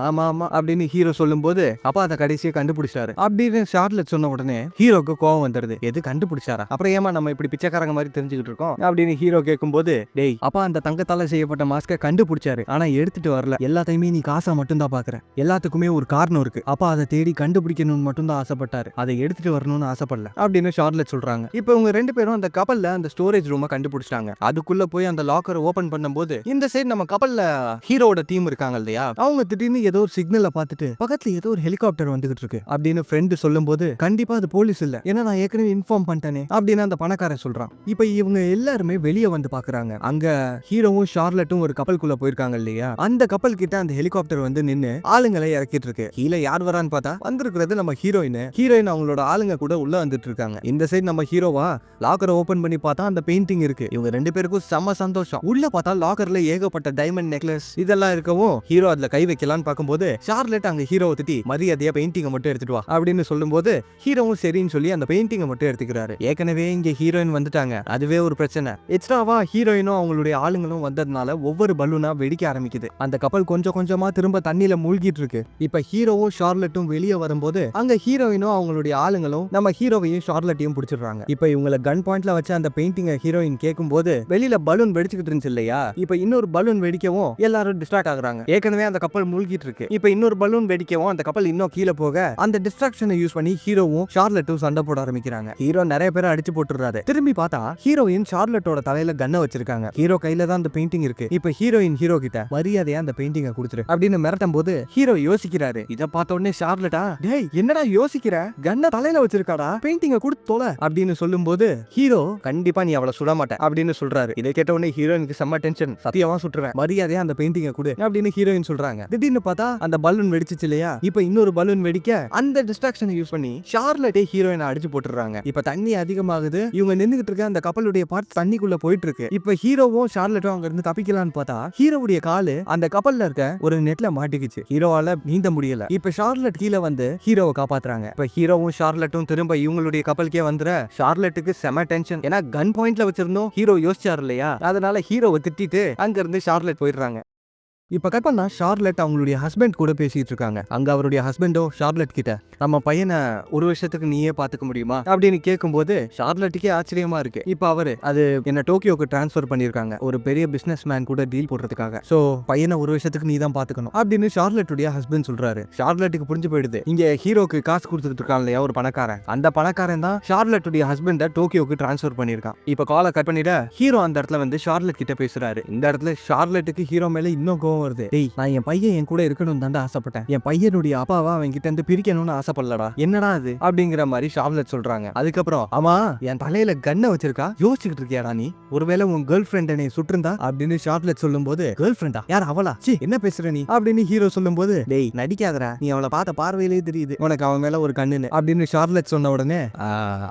ஆமா ஆமா அப்படின்னு ஹீரோ சொல்லும்போது, அப்பா அதை கடைசியா கண்டுபிடிச்சாரு அப்படின்னு ஷார்லட் சொன்ன உடனே ஹீரோக்கு கோவம் வந்துருது. எது கண்டுபிடிச்சாரா, அப்புறம் ஏமா நம்ம இப்படி பிச்சைக்காரங்க மாதிரி தெரிஞ்சுக்கிட்டு இருக்கோம் அப்படின்னு ஹீரோ கேட்கும்போது, டேய் அப்பா அந்த தங்கத்தால செய்யப்பட்ட மாஸ்க கண்டுபிடிச்சாரு, ஆனா எடுத்துட்டு வரல. எல்லாத்தையுமே நீ காசா மட்டும் தான் பாக்குற. எல்லாத்துக்குமே ஒரு காரணம் இருக்கு. அப்பா அதை தேடி கண்டுபிடிக்கணும்னு மட்டும் தான் ஆசைப்பட்டாரு, அதை எடுத்துட்டு வரணும்னு ஆசைப்படல அப்படின்னு ஷார்லட் சொல்றாங்க. இப்போ இவங்க ரெண்டு பேரும் அந்த கப்பல்ல அந்த ஸ்டோரேஜ் ரூமை கண்டுபிடிச்சிட்டாங்க. அதுக்குள்ள போய் அந்த லாக்கரை ஓபன் பண்ணும்போது இந்த சைடு நம்ம கப்பல்ல ஹீரோட டீம் இருக்காங்க இல்லையா, அவங்க திடீர்னு ஏதோ ஒரு சிக்னலை பார்த்துட்டு பக்கத்துல ஏதோ ஒரு ஹெலிகாப்டர் வந்துகிட்டு இருக்கு அப்படின்னு ஃப்ரெண்டு சொல்லும்போது, கண்டிப்பா அது போலீஸ் இல்ல, ஏன்னா நான் ஏற்கனவே இன்ஃபார்ம் பண்ணிட்டேனே அப்படின்னு அந்த பணக்காரன் சொல்றான். இப்போ இவங்க எல்லாருமே வெளியே வந்து பாக்குறாங்க. அங்க ஹீரோவும் ஷார்லட்டும் ஒரு கப்பலுக்குள்ள போயிருக்காங்க இல்லையா, அந்த கப்பல் கிட்ட அந்த ஹெலிகாப்டர் வந்து நின்னு ஆளுங்களை இறக்கிட்டு இருக்கு. கீழே யார் வரான்னு பார்த்தா வந்திருக்கிறது நம்ம ஹீரோயின் அவங்களோட ஆளுங்க கூட உள்ள வந்துட்டு இருக்காங்க. இந்த சைடு நம்ம ஹீரோவா லாக்கரை ஓபன் பண்ணி பார்த்தா அந்த பெயிண்டிங் இருக்கு. இவங்க ரெண்டு பேருக்கும் செம்ம சந்தோஷம். உள்ள பார்த்தா லாக்கர்ல ஏகப்பட்ட டைமண்ட் நெக்லஸ் இதெல்லாம் இருக்கவும் ஹீரோ அதுல கை வைக்கலான்னு பார்க்கும்போது ஷார்லட் அங்க ஹீரோவை திட்டி மரியாதையா பெயிண்டிங்கை மட்டும் எடுத்துட்டு வா அப்படின்னு சொல்லும்போது ஹீரோவும் சரின்னு சொல்லி அந்த பெயிண்டிங்கை மட்டும் எடுத்துக்கிறாரு. ஏற்கனவே இங்க ஹீரோயின் வந்துட்டாங்க, அதுவே ஒரு பிரச்சனை. எக்ஸ்ட்ராவா ஹீரோயினும் அவங்களுடைய ஆளுங்களும் வந்ததுனால ஒவ்வொரு பலூனா வெடிக்க ஆரம்பிக்குது. அந்த கப்பல் கொஞ்சம் கொஞ்சமா திரும்ப தண்ணியில மூழ்கிட்டு இருக்கு. இப்ப ஹீரோவும் ஷார்லட்டும் வெளியே வரும்போது அங்க ஹீரோயினும் அவங்களுடைய ஆளுங்களும் நம்ம ஹீரோவையும் ஷார்லட்டையும் பிடிச்சிடுறாங்க. இப்ப இவங்களை கன் பாயிண்ட்ல வச்சு அந்த பெயிண்டிங்கை ஹீரோயின் கேட்கும்போது வெளியில பலூன் வெடிச்சுக்கிட்டு இருந்துச்சு இல்லையா, இப்ப இன்னொரு பலூன் வெடிக்கவும் எல்லாரும் டிஸ்ட்ராக்ட் ஆகுறாங்க. ஏற்கனவே அந்த கப்பல் மூழ்கிட்டு இருக்கு. இப்ப இன்னொரு பலூன் வெடிக்கவும் அந்த கப்பல் இன்னும் கீழே போக அந்த டிஸ்ட்ராக்ஷனை யூஸ் பண்ணி ஹீரோவும் ஷார்லட்டும் சண்டை போட ஆரம்பிக்கிறாங்க. ஹீரோ நிறைய பேரை அடிச்சு போட்டுறாரு. திரும்பி பார்த்தா ஹீரோயின் ஷார்லட்டோட தலையில கன்ன வச்சிருக்காங்க. ஹீரோ கையில தான் அந்த பெயிண்டிங் இருக்கு. இப்ப ஹீரோயின் ஹீரோ கிட்ட மரியாதையா அந்த பெயிண்டிங்கை கொடுத்துரு அப்படின்னு மிரட்டும் போது ஹீரோ யோசிக்கிறாரு. இத பார்த்த உடனே ஷார்லட்டா, டேய் என்னடா யோசிக்கிற, கன்ன தலையில வச்சிருக்காடா, பெயிண்டிங்கை கொடுத்து தொலை அப்படின்னு சொல்லும்போது ஹீரோ, கண்டிப்பா நீ அவளை சுட மாட்ட அப்படின்னு சொல்றாரு. இதை கேட்ட உடனே ஹீரோயினுக்கு செம்ம டென்ஷன். சத்தியமா சுட்டுருவேன், மரியாதையா அந்த பெயிண்டிங்கை கொடு அப்படின்னு ஹீரோயின் சொல்றாங்க. திடீர்னு பார்த்தா அந்த பலூன் வெடிச்சிச்சு இல்லையா, இப்ப இன்னொரு பலூன் வெடிக்க அந்த டிஸ்ட்ராக்ஷனை யூஸ் பண்ணி ஷார்லட்டே ஹீரோயினை அடிச்சு போட்டுறாங்க. இப்ப தண்ணி அதிகமாகுது. இவங்க நின்னுகிட்டு இருக்க அந்த கப்பலுடைய பார்ட் தண்ணிக்குள்ள போயிட்டு இருக்கு. இப்ப ஹீரோவும் ஷார்லட்டும் அங்க இருந்து தப்பிக்கலான்னு பார்த்தா ஹீரோவுடைய காலு அந்த கப்பல்ல இருக்க ஒரு நெட்ல மாட்டிக்கிச்சு. ஹீரோவால நீந்த முடியல. இப்ப ஷார்லட் கீழே வந்து ஹீரோவை காப்பாத்துறாங்க. இப்ப ஹீரோவும் ஷார்லட்டும் திரும்ப இவங்களுடைய கப்பலுக்கே வந்துற ஷார்லட்டுக்கு செம டென்ஷன். ஏன்னா கன் பாயிண்ட்ல வச்சிருந்தோம் ஹீரோ யோசிச்சாரு இல்லையா, அதனால ஹீரோவை திட்டிட்டு அங்க இருந்து ஷார்லட் போயிடுறாங்க. இப்ப கட் பண்ணா ஷார்லட் அவங்களுடைய ஹஸ்பண்ட் கூட பேசிட்டு இருக்காங்க. அங்க அவருடைய ஹஸ்பண்டோ ஷார்லட் கிட்ட, நம்ம பையனை ஒரு வருஷத்துக்கு நீயே பாத்துக்க முடியுமா அப்படின்னு கேட்கும்போது ஷார்லட்டுக்கே ஆச்சரியமா இருக்கு. இப்ப அவரு அது என்ன டோக்கியோக்கு டிரான்ஸ்பர் பண்ணிருக்காங்க ஒரு பெரிய பிசினஸ் மேன் கூட டீல் போடுறதுக்காக. சோ பையனை ஒரு வருஷத்துக்கு நீ தான் பாத்துக்கணும் அப்படின்னு ஷார்லட்டுடைய ஹஸ்பண்ட் சொல்றாரு. ஷார்லட்டுக்கு புரிஞ்சு போயிடுது, இங்க ஹீரோக்கு காசு கொடுத்துட்டு இருக்கான் இல்லையா ஒரு பணக்காரன், அந்த பணக்காரன் தான் ஷார்லட்டுடைய ஹஸ்பண்ட டோக்கியோக்கு டிரான்ஸ்பர் பண்ணிருக்கான். இப்ப காலை கட் பண்ணிட ஹீரோ அந்த இடத்துல வந்து ஷார்லட் கிட்ட பேசுறாரு. இந்த இடத்துல ஷார்லட்டுக்கு ஹீரோ மேல இன்னும் வருது. டேய் நான் என் பையன் என் கூட இருக்கணும் தாண்டா ஆசைப்பட்டேன், என் பையனுடைய அப்பாவா அவன் கிட்ட இருந்து பிரிக்கணும்னு ஆசைப்படலடா, என்னடா அது அப்படிங்கிற மாதிரி ஷார்லட் சொல்றாங்க. அதுக்கப்புறம் ஆமா என் தலையில கன்ன வச்சிருக்கா, யோசிச்சுக்கிட்டு இருக்கியாடா நீ, ஒருவேளை உன் கேர்ள் ஃபிரெண்ட் என்னை சுட்டிருந்தா அப்படின்னு ஷார்லட் சொல்லும்போது, கேர்ள் ஃபிரெண்டா யார் அவளா, சி என்ன பேசுற நீ அப்படின்னு ஹீரோ சொல்லும்போது, டேய் நடிக்காதடா, நீ அவளை பார்த்த பார்வையிலே தெரியுது உனக்கு அவன் மேல ஒரு கண்ணுன்னு அப்படின்னு ஷார்லட் சொன்ன உடனே,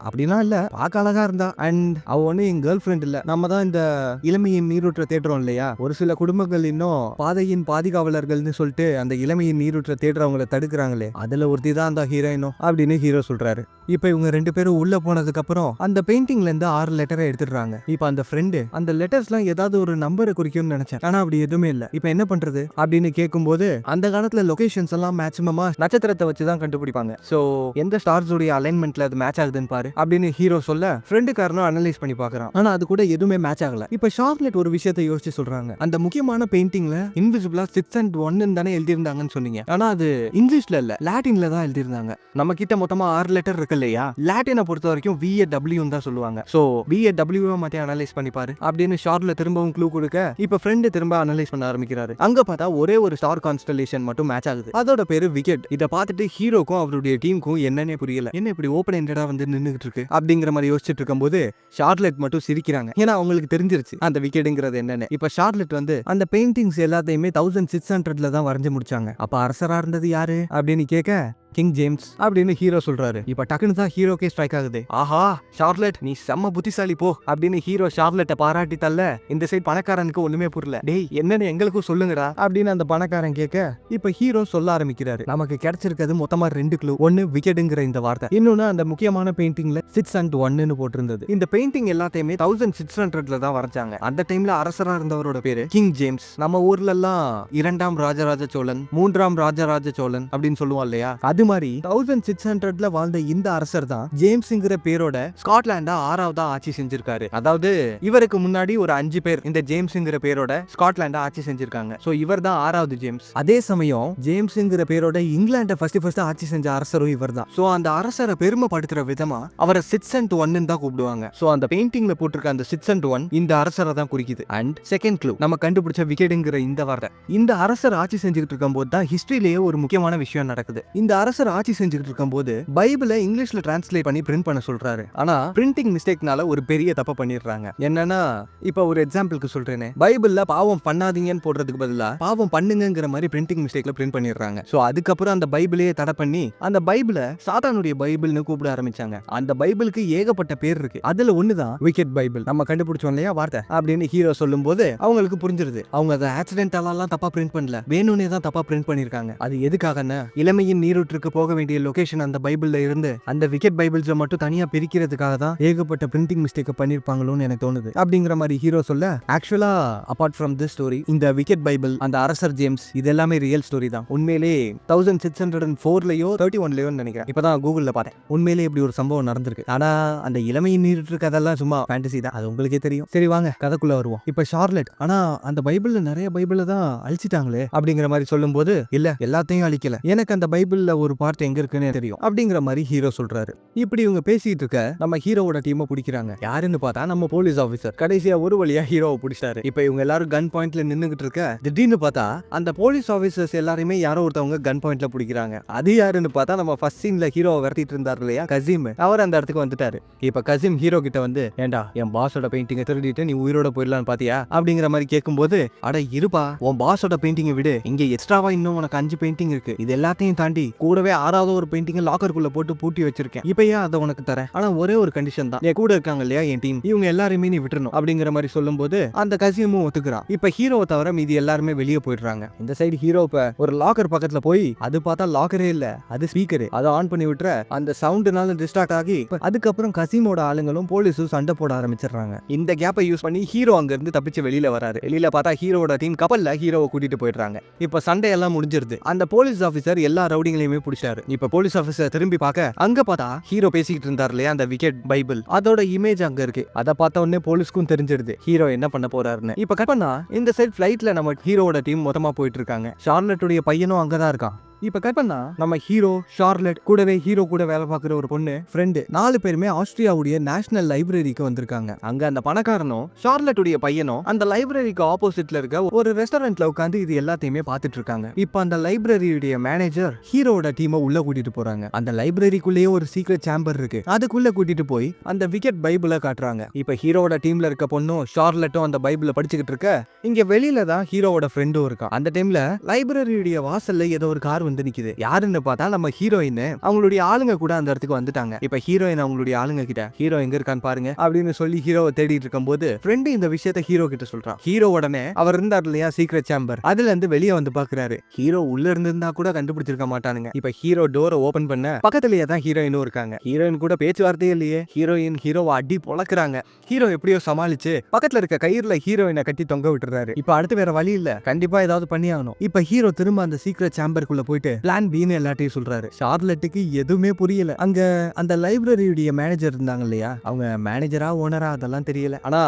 அப்படின்னா இல்ல பார்க்க அழகா இருந்தா அண்ட் அவ ஒண்ணு என் கேர்ள் ஃபிரெண்ட் இல்ல, நம்ம தான் இந்த இளமையின் நீரூற்ற தேடுறோம் இல்லையா, ஒரு சில குடும்பங்கள் இன்னும் பாதையின் பாதுகாவலர்கள்னு சொல்லிட்டு அந்த இளமையின் நீரூற்ற தேடுறவங்களை தடுக்கிறாங்களே, அதுல ஒருத்தி தான் அந்த ஹீரோயினோ அப்படின்னு ஹீரோ சொல்றாரு. இப்ப இவங்க ரெண்டு பேரும் உள்ள போனதுக்கு அப்புறம் அந்த பெயிண்டிங்ல இருந்து 6 லெட்டரை எடுத்துடுறாங்க. இப்ப அந்த ஃப்ரெண்டு அந்த லெட்டர்ஸ்லாம் ஏதாவது ஒரு நம்பரை குறிக்கும்னு நினைச்சேன், ஆனா அப்படி எதுவுமே இல்ல. இப்ப என்ன பண்றது அப்படின்னு கேட்கும்போது அந்த காலத்துல லொகேஷன்ஸ் எல்லாம் மேக்ஸிமமா நட்சத்திரத்தை வச்சுதான் கண்டுபிடிப்பாங்க. சோ எந்த ஸ்டார்ஸ் உடைய அலைன்மெண்ட்ல அது மேட்ச் ஆகுதுன்னு பாரு அப்படின்னு ஹீரோ சொல்ல ஃப்ரெண்டுக்காரனும் அனலைஸ் பண்ணி பாக்குறான். ஆனா அது கூட எதுவுமே மேட்ச் ஆகல. இப்ப ஷார்லட் ஒரு விஷயத்தை யோசிச்சு சொல்றாங்க, அந்த முக்கியமான பெயிண்டிங்ல இன்விசிபிளா 6 and 1 தானே எழுதியிருந்தாங்கன்னு சொன்னீங்க, ஆனா அது இங்கிலீஷ்ல இல்ல லாட்டின்ல தான் எழுதியிருந்தாங்க. நம்ம கிட்ட மொத்தமா 6 லெட்டர் இருக்கு இல்லையா, லாட்டினை பொறுத்த வரைக்கும் VAW தான் சொல்லுவாங்க. சோ VAW மாத்தி அனலைஸ் பண்ணி பாரு அப்படின்னு ஷார்லட் திரும்பவும் க்ளூ கொடுக்க இப்ப ஃப்ரெண்ட் திரும்ப அனலைஸ் பண்ண ஆரம்பிக்கிறாரு. அங்க பார்த்தா ஒரே ஒரு ஸ்டார் கான்ஸ்டலேஷன் மட்டும் மேட்ச் ஆகுது, அதோட பேரு விக்கெட். இத பார்த்துட்டு ஹீரோக்கும் அவருடைய டீமுக்கும் என்னன்னே புரியல, என்ன இப்படி ஓபன் எண்டடா வந்து நின்னுகிட்டு இருக்கு அப்படிங்கிற மாதிரி யோசிச்சுட்டு இருக்கும்போது ஷார்லட் மட்டும் சிரிக்கிறாங்க. ஏன்னா அவங்களுக்கு தெரிஞ்சிருச்சு அந்த விக்கெட்டுங்கிறது என்னன்னு. இப்ப ஷார்லட் வந்து அந்த பெயிண்டிங்ஸ் எல்லாத்தையுமே 1600ல தான் வரைஞ்சு முடிச்சாங்க. அப்ப அரசரா இருந்தது யாரு அப்படின்னு கேட்க கிங் ஜேம்ஸ் அப்படின்னு ஹீரோ சொல்றாரு. இப்ப டக்குன்னு தான் ஹீரோக்கே ஸ்ட்ரைக் ஆகுது. ஆஹா ஷார்லட் நீ செம்ம புத்திசாலி போ அப்படின்னு ஹீரோ ஷார்லட்டை பாராட்டி தள்ள இந்த சைடு பணக்காரனுக்கு ஒண்ணுமே புரியல. டேய் என்னன்னு எங்களுக்கும் சொல்லுங்கடா அப்படின்னு அந்த பணக்காரன் கேட்க இப்ப ஹீரோ சொல்ல ஆரம்பிக்கிறாரு. நமக்கு கிடைச்சிருக்கிறது மொத்தமா 2 க்ளூ. ஒன்னு விக்கெட்ங்கிற இந்த வார்த்தை, இன்னொன்னு அந்த முக்கியமான பெயிண்டிங்ல 601 போட்டிருந்தது. இந்த பெயிண்டிங் எல்லாத்தையுமே 1600ல தான் வரைஞ்சாங்க. அந்த டைம்ல அரசரா இருந்தவரோட பேரு கிங் ஜேம்ஸ். நம்ம ஊர்ல எல்லாம் 2ஆம் ராஜராஜ சோழன், 3ஆம் ராஜராஜ சோழன் அப்படின்னு சொல்லுவோம் இல்லையா, அது மாதிரி 1600ல வாழ்ந்த இந்த அரசர் தான் ஜேம்ஸ்ங்கிற பேரோட ஸ்காட்லாண்ட 6ஆவதா ஆட்சி செஞ்சிருக்காரு. அதாவது இவருக்கு முன்னாடி ஒரு 5 பேர் இந்த ஜேம்ஸ்ங்கிற பேரோட ஸ்காட்லாண்ட ஆட்சி செஞ்சிருக்காங்க. சோ இவர் தான் 6வது ஜேம்ஸ். அதே சமயம் ஜேம்ஸ்ங்கிற பேரோட இங்கிலாண்ட ஃபர்ஸ்ட் ஆட்சி செஞ்ச அரசரும் இவர் தான். சோ அந்த அரசரை பெருமைப்படுத்துற விதமா அவரை 601 தான் கூப்பிடுவாங்க. சோ அந்த பெயிண்டிங்ல போட்டிருக்க அந்த 601 இந்த அரசரை தான் குறிக்குது. அண்ட் செகண்ட் க்ளூ, நம்ம கண்டுபிடிச்ச விக்கெட்ங்கிற இந்த வார்த்தை. இந்த அரசர் ஆட்சி செஞ்சுக்கிட்டு இருக்கும்போது தான் ஹிஸ்டரியிலேயே ஒரு முக்கியமான விஷயம் நடக்குது. இந்த அரசர் ஆட்சி செஞ்சுக்கிட்டு இருக்கும்போது பைபிளை இங்கிலீஷ்ல டிரான்ஸ்லேட் பண்ணி பிரிண்ட் பண்ண சொல்றாரு. ஆனா பிரிண்டிங் மிஸ்டேக்னால ஒரு பெரிய தப்பு பண்ணிடுறாங்க. என்னன்னா, இப்ப ஒரு எக்ஸாம்பிளுக்கு சொல்றேனே, பைபிள்ல பாவம் பண்ணாதீங்கன்னு போடுறதுக்கு பதிலா பாவம் பண்ணுங்கிற மாதிரி பிரிண்டிங் மிஸ்டேக்ல பிரிண்ட் பண்ணிடுறாங்க. சோ அதுக்கப்புறம் அந்த பைபிளையே தடை பண்ணி அந்த பைபிளை சாத்தானுடைய பைபிள்னு கூப்பிட ஆரம்பிச்சாங்க. அந்த பைபிளுக்கு ஏகப்பட்ட பேர் இருக்கு. அதுல ஒண்ணுதான் விக்கெட் பைபிள். நம்ம கண்டுபிடிச்சோம் இல்லையா வார்த்தை அப்படின்னு ஹீரோ சொல்லும் போது அவங்களுக்கு புரிஞ்சிருது. அவங்க அதை ஆக்சிடென்டலாம் தப்பா பிரிண்ட் பண்ணல, வேணும்னே தான் தப்பா பிரிண்ட் பண்ணிருக்காங்க. அது எதுக்காகன்னா, இளமையின் நீரூற்றுக்கு போக வேண்டிய லொகேஷன் அந்த பைபிள்ல இருந்து அந்த விக்கெட் பைபிள்ஸ் மட்டும் தனியா பிரிக்கிறதுக்காக தான் ஏகப்பட்ட பிரிண்டிங் மிஸ்டேக் பண்ணிருப்பாங்களோன்னு எனக்கு தோணுது அப்படிங்கிற மாதிரி ஹீரோ சொல்ல, ஆக்சுவலா அபார்ட் ஃப்ரம் திஸ் ஸ்டோரி, இந்த விக்கெட் பைபிள், அந்த அரசர் ஜேம்ஸ், இது எல்லாமே ரியல் ஸ்டோரி தான். உண்மையிலே 1604லயோ 31லயோ நினைக்கிறேன், இப்பதான் கூகுள்ல பார்த்தேன். உண்மையிலே இப்படி ஒரு சம்பவம் நடந்திருக்கு. ஆனா அந்த இளமையின் நீரூற்று கதெல்லாம் சும்மா ஃபேண்டசி தான், அது உங்களுக்கே தெரியும். சரி வாங்க கதைக்குள்ள வருவோம். இப்ப ஷார்லட், ஆனா அந்த பைபிள்ல நிறைய பைபிள தான் அழிச்சிட்டாங்களே அப்படிங்கிற மாதிரி சொல்லும் போது, இல்ல எல்லாத்தையும் அழிக்கல, எனக்கு அந்த பைபிள்ல ஒரு பார்ட் எங்க இருக்குன்னு தெரியும் அப்படிங்கிற மாதிரி ஹீரோ சொல்றாரு. இப்படி இவங்க பேசிட்டு இருக்க நம்ம ஹீரோவோட டீமை பிடிக்கிறாங்க. யாருன்னு பார்த்தா நம்ம போலீஸ் ஆபீசர். கடைசியா ஒரு வழியா ஹீரோவை பிடிச்சாரு. இப்ப இவங்க எல்லாரும் கன் பாயிண்ட்ல நின்னுகிட்டு இருக்க, திடீர்னு பார்த்தா அந்த போலீஸ் ஆபீசர்ஸ் எல்லாருமே யாரோ ஒருத்தவங்க கன் பாயிண்ட்ல பிடிக்கிறாங்க. அது யாருன்னு பார்த்தா நம்ம ஃபர்ஸ்ட் சீன்ல ஹீரோவை விரட்டிட்டு இருந்தாரு இல்லையா கசீம், அவர் அந்த இடத்துக்கு வந்துட்டாரு. இப்ப கசீம் ஹீரோ கிட்ட வந்து, ஏண்டா என் பாஸோட பெயிண்டிங்கை திருடிட்டு நீ உயிரோட போயிடலான்னு பாத்தியா அப்படிங்கிற மாதிரி கேட்கும்போது, அட இருப்பா, உன் பாஸோட பெயிண்டிங்கை விடு, இங்க எக்ஸ்ட்ராவா இன்னும் உனக்கு 5 பெயிண்டிங் இருக்கு, இது எல்லாத்தையும் தாண்டி கூடவே 6வது ஒரு பெயிண்டிங் லாக்கருக்குள்ள போட்டு பூட்டி வச்சிருக்கேன், இப்ப ஏன் அதை உனக்கு தரேன், ஆனா ஒரே ஒரு கண்டிஷன் தான், என் கூட இருக்காங்க இல்லையா என் டீம், இவங்க எல்லாருமே நீ விட்டுறணும் அப்படிங்கிற மாதிரி சொல்லும் போது அந்த கசீமும் ஒத்துக்கிறான். இப்ப ஹீரோவை தவிர மீதி எல்லாருமே வெளியே போயிடுறாங்க. இந்த சைடு ஹீரோ இப்ப ஒரு லாக்கர் பக்கத்துல போய், அது பார்த்தா லாக்கரே இல்ல, அது ஸ்பீக்கர், அதை ஆன் பண்ணி விட்டுற அந்த சவுண்ட்னால டிஸ்ட்ராக்ட் ஆகி அதுக்கப்புறம் கசீமோட ஆளுங்களும் போலீஸும் சண்டை போட ஆரம்பிச்சிடுறாங்க. இந்த கேப்பை யூஸ் பண்ணி ஹீரோ அங்க இருந்து தப்பிச்சு வெளியில வராரு. வெளியில பார்த்தா ஹீரோட டீம் கப்பல்ல ஹீரோவை கூட்டிட்டு போயிடுறாங்க. இப்ப சண்டை எல்லாம் முடிஞ்சிருது. அந்த போலீஸ் ஆபீசர் எல்லா ரவுடிங்களையுமே பிடிச்சாரு. இப்ப போலீஸ் ஆபீசர் திரும்பி பார்க்க, அங்க பார்த்தா ஹீரோ பேசிக்கிட்டு இருந்தாரு இல்லையா அந்த விக்கெட் பைபிள், அதோட இமேஜ் அங்க இருக்கு. அதை பார்த்த உடனே போலீஸ்க்கும் தெரிஞ்சிருது ஹீரோ என்ன பண்ண போறாருன்னு. இப்ப கட் பண்ணா இந்த சைட் ஃபிளைட்ல நம்ம ஹீரோட டீம் மொத்தமா போயிட்டு இருக்காங்க. ஷார்லட்டுடைய பையனும் அங்கதான் இருக்கான். இப்ப கட் பண்ணா நம்ம ஹீரோ, ஷார்லட், கூடவே ஹீரோ கூட வேலை பார்க்குற ஒரு பொண்ணு ஃப்ரெண்டு, 4 பேருமே ஆஸ்திரியாவுடைய நேஷனல் லைப்ரரிக்கு வந்திருக்காங்க. அங்க அந்த பணக்காரனும் ஷார்லட்டுடைய பையனும் அந்த லைப்ரரிக்கு ஆப்போசிட்ல இருக்க ஒரு ரெஸ்டாரண்ட்ல உட்காந்து இது எல்லாத்தையுமே பார்த்துட்டு இருக்காங்க. இப்ப அந்த லைப்ரரியுடைய மேனேஜர் ஹீரோட டீமை உள்ள கூட்டிட்டு போறாங்க. அந்த லைப்ரரிக்குள்ளேயே ஒரு சீக்ரெட் சேம்பர் இருக்கு, அதுக்குள்ள கூட்டிட்டு போய் அந்த விக்கெட் பைபிளை காட்டுறாங்க. இப்ப ஹீரோட டீம்ல இருக்க பொண்ணும் ஷார்லட்டும் அந்த பைபிளை படிச்சுக்கிட்டு இருக்க, இங்க வெளியில தான் ஹீரோவோட ஃப்ரெண்டும் இருக்கான். அந்த டைம்ல லைப்ரரியுடைய வாசல்ல ஏதோ ஒரு கார் வந்து நிக்குது. யாருன்னு பார்த்தா நம்ம ஹீரோயின், அவங்களுடைய ஆளுங்க கூட அந்த இடத்துக்கு வந்துட்டாங்க. இப்ப ஹீரோயின் அவங்களுடைய ஆளுங்க கிட்ட, ஹீரோ எங்க இருக்கான்னு பாருங்க அப்படின்னு சொல்லி ஹீரோவை தேடிட்டு இருக்கும்போது ஃப்ரெண்டு இந்த விஷயத்த ஹீரோ கிட்ட சொல்றான். ஹீரோ உடனே அவர் இருந்தார் இல்லையா சீக்ரெட் சேம்பர், அதுல இருந்து வெளியே வந்து பாக்குறாரு. ஹீரோ உள்ள இருந்திருந்தா கூட கண்டுபிடிச்சிருக்க மாட்டானுங்க. இப்ப ஹீரோ டோரை ஓபன் பண்ண பக்கத்துலயே தான் ஹீரோயினும் இருக்காங்க. ஹீரோயின் கூட பேச்சுவார்த்தையே இல்லையே. ஹீரோயின் ஹீரோவை அடி பொளக்குறாங்க. ஹீரோ எப்படியோ சமாளிச்சு பக்கத்துல இருக்க கயிறுல ஹீரோயினை கட்டி தொங்க விட்டுறாரு. இப்ப அடுத்து வேற வழி இல்ல, கண்டிப்பா ஏதாவது பண்ணி ஆகணும். இப்ப ஹீரோ திரும்ப அந்த சீக்ரெட் சேம்பருக்குள்ள போயிட்டு பிளான் பின்னு எல்லாத்தையும் சொல்றாரு. ஷார்லட்டுக்கு எதுவுமே புரியல. அங்க அந்த லைப்ரரியுடைய மேனேஜர் இருந்தாங்க இல்லையா, அவங்க மேனேஜரா ஓனரா அதெல்லாம் தெரியல. ஆனா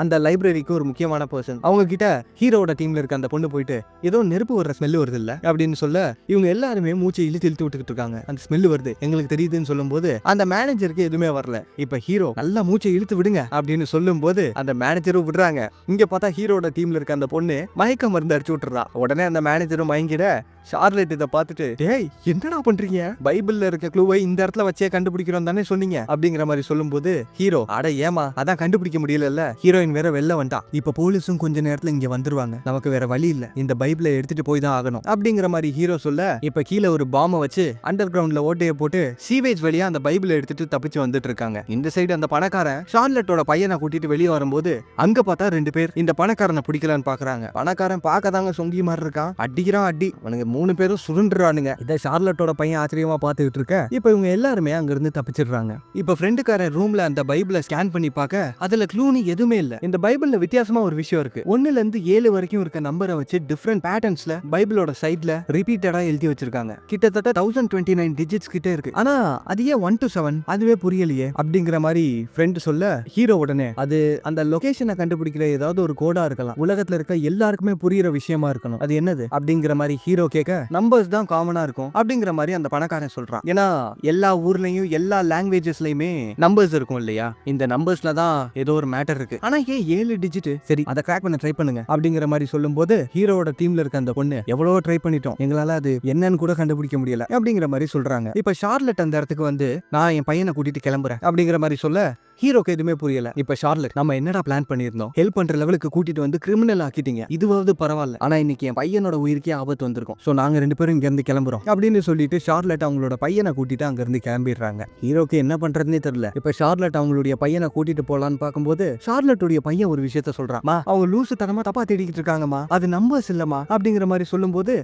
அந்த லைப்ரரிக்கு ஒரு முக்கியமான பர்சன், அவங்க கிட்ட ஹீரோட டீம்ல இருக்க அந்த பொண்ணு போயிட்டு, ஏதோ நெருப்பு வர்ற ஸ்மெல் வருது இல்ல அப்படின்னு சொல்ல, இவங்க எல்லாருமே மூச்சை இழுத்து விட்டுக்கிட்டு இருக்காங்க. அந்த ஸ்மெல் வருது எங்களுக்கு தெரியுதுன்னு சொல்லும் போது அந்த மேனேஜருக்கு எதுவுமே வரல. இப்ப ஹீரோ நல்லா மூச்சை இழுத்து விடுங்க அப்படின்னு சொல்லும் போது அந்த மேனேஜரும் விடுறாங்க. இங்க பார்த்தா ஹீரோட டீம்ல இருக்க அந்த பொண்ணு மயக்க மருந்து அடிச்சு விட்டுறா. உடனே அந்த மேனேஜரும் மயங்கிட, ஷார்லட் இதை பார்த்துட்டு, டேய் என்னடா பண்றீங்க, பைபிள்ல இருக்க க்ளூவை இந்த இடத்துல வச்சே கண்டுபிடிக்கிறோம் தானே சொன்னீங்க அப்படிங்கிற மாதிரி சொல்லும் போது ஹீரோ, அட ஏமா அதான் கண்டுபிடிக்க முடியல. ஹீரோ ஹீரோயின் வேற வெளில வந்தா. இப்ப போலீஸும் கொஞ்ச நேரத்துல இங்க வந்துருவாங்க, நமக்கு வேற வழி இல்ல, இந்த பைபிளை எடுத்துட்டு போய் தான் ஆகணும் அப்படிங்கிற மாதிரி ஹீரோ சொல்ல, இப்ப கீழே ஒரு பாம்பை வச்சு அண்டர் கிரவுண்ட்ல ஓட்டையை போட்டு சீவேஜ் வழியா அந்த பைபிளை எடுத்துட்டு தப்பிச்சு வந்துட்டு இருக்காங்க. இந்த சைடு அந்த பணக்காரன் ஷார்லட்டோட பையனை கூட்டிட்டு வெளியே வரும்போது அங்க பார்த்தா 2 பேர் இந்த பணக்காரனை பிடிக்கலான்னு பாக்குறாங்க. பணக்காரன் பார்க்கதாங்க சொங்கி மாதிரி இருக்கான், அடிக்கிறான் அடி. அவனுங்க 3 பேரும் சுருண்டுறானுங்க. இதை ஷார்லட்டோட பையன் ஆச்சரியமா பார்த்துக்கிட்டு இருக்க, இப்ப இவங்க எல்லாருமே அங்க இருந்து தப்பிச்சிடுறாங்க. இப்ப ஃப்ரெண்டுக்காரன் ரூம்ல அந்த பைபிளை ஸ்கேன் பண்ணி பார்க்க அதுல க்ளூனி எதுவுமே இல்ல. இந்த பைபிள்ல வித்தியாசமா ஒரு விஷயம் இருக்கு. 1ல இருந்து 7 வரைக்கும் இருக்க நம்பரை வச்சு டிஃபரெண்ட் பேட்டர்ன்ஸ்ல பைபிளோட சைட்ல ரிப்பீட்டடா எழுதி வச்சிருக்காங்க. கிட்டத்தட்ட 1029 டிஜிட்ஸ் கிட்ட இருக்கு. ஆனா அது ஏன் 1 to 7 அதுவே புரியலையே அப்படிங்கிற மாதிரி ஃப்ரெண்ட் சொல்ல, ஹீரோ உடனே அது அந்த லொகேஷனை கண்டுபிடிக்கிற ஏதாவது ஒரு கோடா இருக்கலாம், உலகத்துல இருக்க எல்லாருக்குமே புரியுற விஷயமா இருக்கணும், அது என்னது அப்படிங்கிற மாதிரி ஹீரோ கேட்க, நம்பர்ஸ் தான் காமனா இருக்கும் அப்படிங்கிற மாதிரி அந்த பணக்காரன் சொல்றான். ஏன்னா எல்லா ஊர்லயும் எல்லா லாங்குவேஜஸ்லயுமே நம்பர்ஸ் இருக்கும் இல்லையா, இந்த நம்பர்ஸ்ல தான் ஏதோ ஒரு மேட்டர் இருக்கு. ஆனா ஏன் 7 டிஜிட், சரி அதை கிராக் பண்ண ட்ரை பண்ணுங்க அப்படிங்கிற மாதிரி சொல்லும் போது ஹீரோவோட டீம்ல இருக்க அந்த பொண்ணு, எவ்வளவோ ட்ரை பண்ணிட்டோம், எங்களால அது என்னன்னு கூட கண்டுபிடிக்க முடியல அப்படிங்கிற மாதிரி சொல்றாங்க. இப்ப ஷார்லட் அந்த இடத்துக்கு வந்து, நான் என் பையனை கூட்டிட்டு கிளம்புறேன் அப்படிங்கிற மாதிரி சொல்ல, ஹீரோக்கு எதுவுமே புரியல. இப்ப ஷார்லட், நம்ம என்னடா பிளான் பண்ணிருந்தோம், ஹெல்ப் பண்ற லெவலுக்கு கூட்டிட்டு வந்து கிரிமினல் ஆக்கிட்டீங்க, இதுவாவது பரவாயில்ல, ஆனா இன்னைக்கு என் பையனோட உயிருக்கே ஆபத்து வந்திருக்கும், சோ நாங்க 2 பேரும் இங்க இருந்து கிளம்புறோம் அப்படின்னு சொல்லிட்டு ஷார்லட் அவங்களோட பையனை கூட்டிட்டு அங்க இருந்து கிளம்பிடுறாங்க. ஹீரோக்கு என்ன பண்றதுன்னே தெரியல. இப்ப ஷார்லட் அவங்களுடைய பையனை கூட்டிட்டு போலான்னு பார்க்கும்போது ஷார்லட்டுடைய பையன் ஒரு விஷயத்த சொல்றான், அவங்க லூசு தனமா தப்பா தேடிக்கிட்டு இருக்காங்கம்மா, அது நம்பர்ஸ் இல்லமா அப்படிங்கிற மாதிரி சொல்லும்போது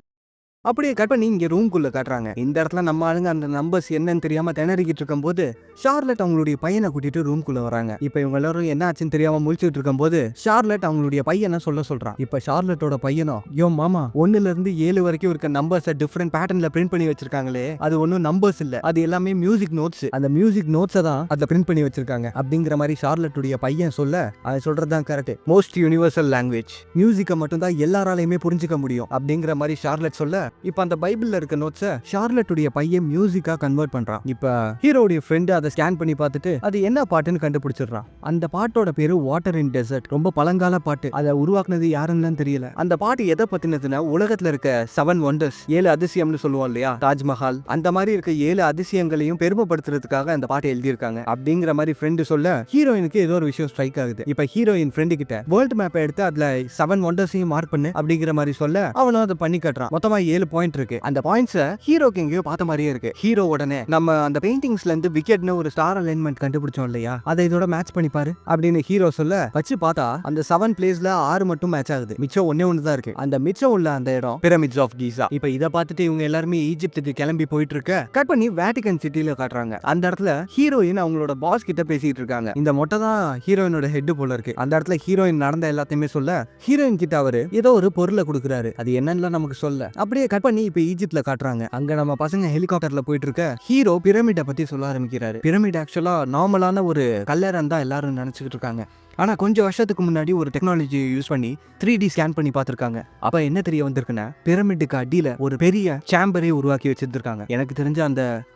அப்படியே கட் பண்ணி இங்க ரூம்குள்ள காட்டுறாங்க. இந்த இடத்துல நம்ம ஆளுங்க அந்த நம்பர்ஸ் என்னன்னு தெரியாம திணறிக்கிட்டு இருக்கும் போது ஷார்லட் அவங்களுடைய பையனை கூட்டிட்டு ரூம்குள்ள வராங்க. இப்ப இவங்க எல்லாரும் என்ன ஆச்சுன்னு தெரியாம முழிச்சுட்டு இருக்கும் போது ஷார்லட் அவங்களுடைய பையனை சொல்றான். இப்ப ஷார்லட்டோட பையனும், யோ மாமா, 1ல இருந்து 7 வரைக்கும் இருக்க நம்பர்ஸை டிஃபரெண்ட் பேட்டர்ன்ல பிரிண்ட் பண்ணி வச்சிருக்காங்களே, அது ஒன்னும் நம்பர்ஸ் இல்ல, அது எல்லாமே மியூசிக் நோட்ஸ், அந்த மியூசிக் நோட்ஸை தான் அதுல பிரிண்ட் பண்ணி வச்சிருக்காங்க அப்படிங்கிற மாதிரி ஷார்லட்டுடைய பையன் சொல்ல, அதை சொல்றதுதான் கரெக்ட், மோஸ்ட் யூனிவர்சல் லாங்குவேஜ், மியூசிக்கை மட்டும் தான் எல்லாராலையுமே புரிஞ்சுக்க முடியும் அப்படிங்கிற மாதிரி ஷார்லட் சொல்ல, இப்ப அந்த பைபிள்ல இருக்க நோட்ஸை ஷார்லட்டுடைய பையன் மியூசிக்கா கன்வெர்ட் பண்றான். இப்ப ஹீரோடைய ஃப்ரெண்ட் அதை ஸ்கேன் பண்ணி பார்த்துட்டு அது என்ன பாட்டுன்னு கண்டுபிடிச்சிடுறான். அந்த பாட்டோட பேரு வாட்டர் இன் டெசர்ட், ரொம்ப பழங்கால பாட்டு, அதை உருவாக்குனது யாருன்னு தெரியல. அந்த பாட்டு எதை பத்தினதுன்னா, உலகத்துல இருக்க 7 வண்டர்ஸ், 7 அதிசயம்னு சொல்லுவோம் இல்லையா, தாஜ்மஹால், அந்த மாதிரி இருக்க 7 அதிசயங்களையும் பெருமைப்படுத்துறதுக்காக அந்த பாட்டை எழுதியிருக்காங்க அப்படிங்கிற மாதிரி ஃப்ரெண்டு சொல்ல, ஹீரோயினுக்கு ஏதோ ஒரு விஷயம் ஸ்ட்ரைக் ஆகுது. இப்ப ஹீரோயின் ஃப்ரெண்டு கிட்ட வேர்ல்ட் மேப்பை எடுத்து அதுல 7 வண்டர்ஸையும் மார்க் பண்ணு அப்படிங்கிற மாதிரி சொல்ல, அவனும் அதை பண்ணி காட்டுறான். மொத்தமா 7 பாயிண்ட் இருக்கு. அந்த பாயிண்ட்ஸ் ஹீரோக்கு எங்கேயோ பார்த்த மாதிரியே இருக்கு. ஹீரோ உடனே, நம்ம அந்த பெயிண்டிங்ஸ்ல இருந்து விக்கெட்னு ஒரு ஸ்டார் அலைன்மெண்ட் கண்டுபிடிச்சோம் இல்லையா, அதை இதோட மேட்ச் பண்ணி பாரு அப்படின்னு ஹீரோ சொல்ல, வச்சு பார்த்தா அந்த 7 பிளேஸ்ல 6 மட்டும் மேட்ச் ஆகுது, மிச்சம் ஒன்னே ஒன்று தான் இருக்கு. அந்த மிச்சம் உள்ள அந்த இடம் பிரமிட்ஸ் ஆஃப் கீசா. இப்ப இதை பார்த்துட்டு இவங்க எல்லாருமே ஈஜிப்துக்கு கிளம்பி போயிட்டு இருக்க கட் பண்ணி வேட்டிகன் சிட்டில காட்டுறாங்க. அந்த இடத்துல ஹீரோயின் அவங்களோட பாஸ் கிட்ட பேசிட்டு இருக்காங்க. இந்த மொட்டை தான் ஹீரோயினோட ஹெட் போல இருக்கு. அந்த இடத்துல ஹீரோயின் நடந்த எல்லாத்தையுமே சொல்ல, ஹீரோயின் கிட்ட அவரு ஏதோ ஒரு பொருளை கொடுக்குறாரு, அது என்னன்னு நமக்கு சொல்ல. அப்படியே கட் பண்ணி இப்ப ஈஜிப்ட்ல காட்டுறாங்க. அங்க நம்ம பசங்க ஹெலிகாப்டர்ல போயிட்டு இருக்க ஹீரோ பிரமிட பத்தி சொல்ல ஆரம்பிக்கிறாரு. பிரமிட் ஆக்சுவலா நார்மலான ஒரு கல்லறைன்னு தான் எல்லாரும் நினைச்சுக்கிட்டு இருக்காங்க. ஆனா கொஞ்சம் வருஷத்துக்கு முன்னாடி ஒரு டெக்னாலஜி யூஸ் பண்ணி 3D ஸ்கேன் பண்ணி பார்த்திருக்காங்க. அப்ப என்ன தெரிய வந்திருக்குன்னா, பிரமிடுக்கு அடியில ஒரு பெரிய சேம்பரை உருவாக்கி வச்சிருக்காங்க. எனக்கு தெரிஞ்ச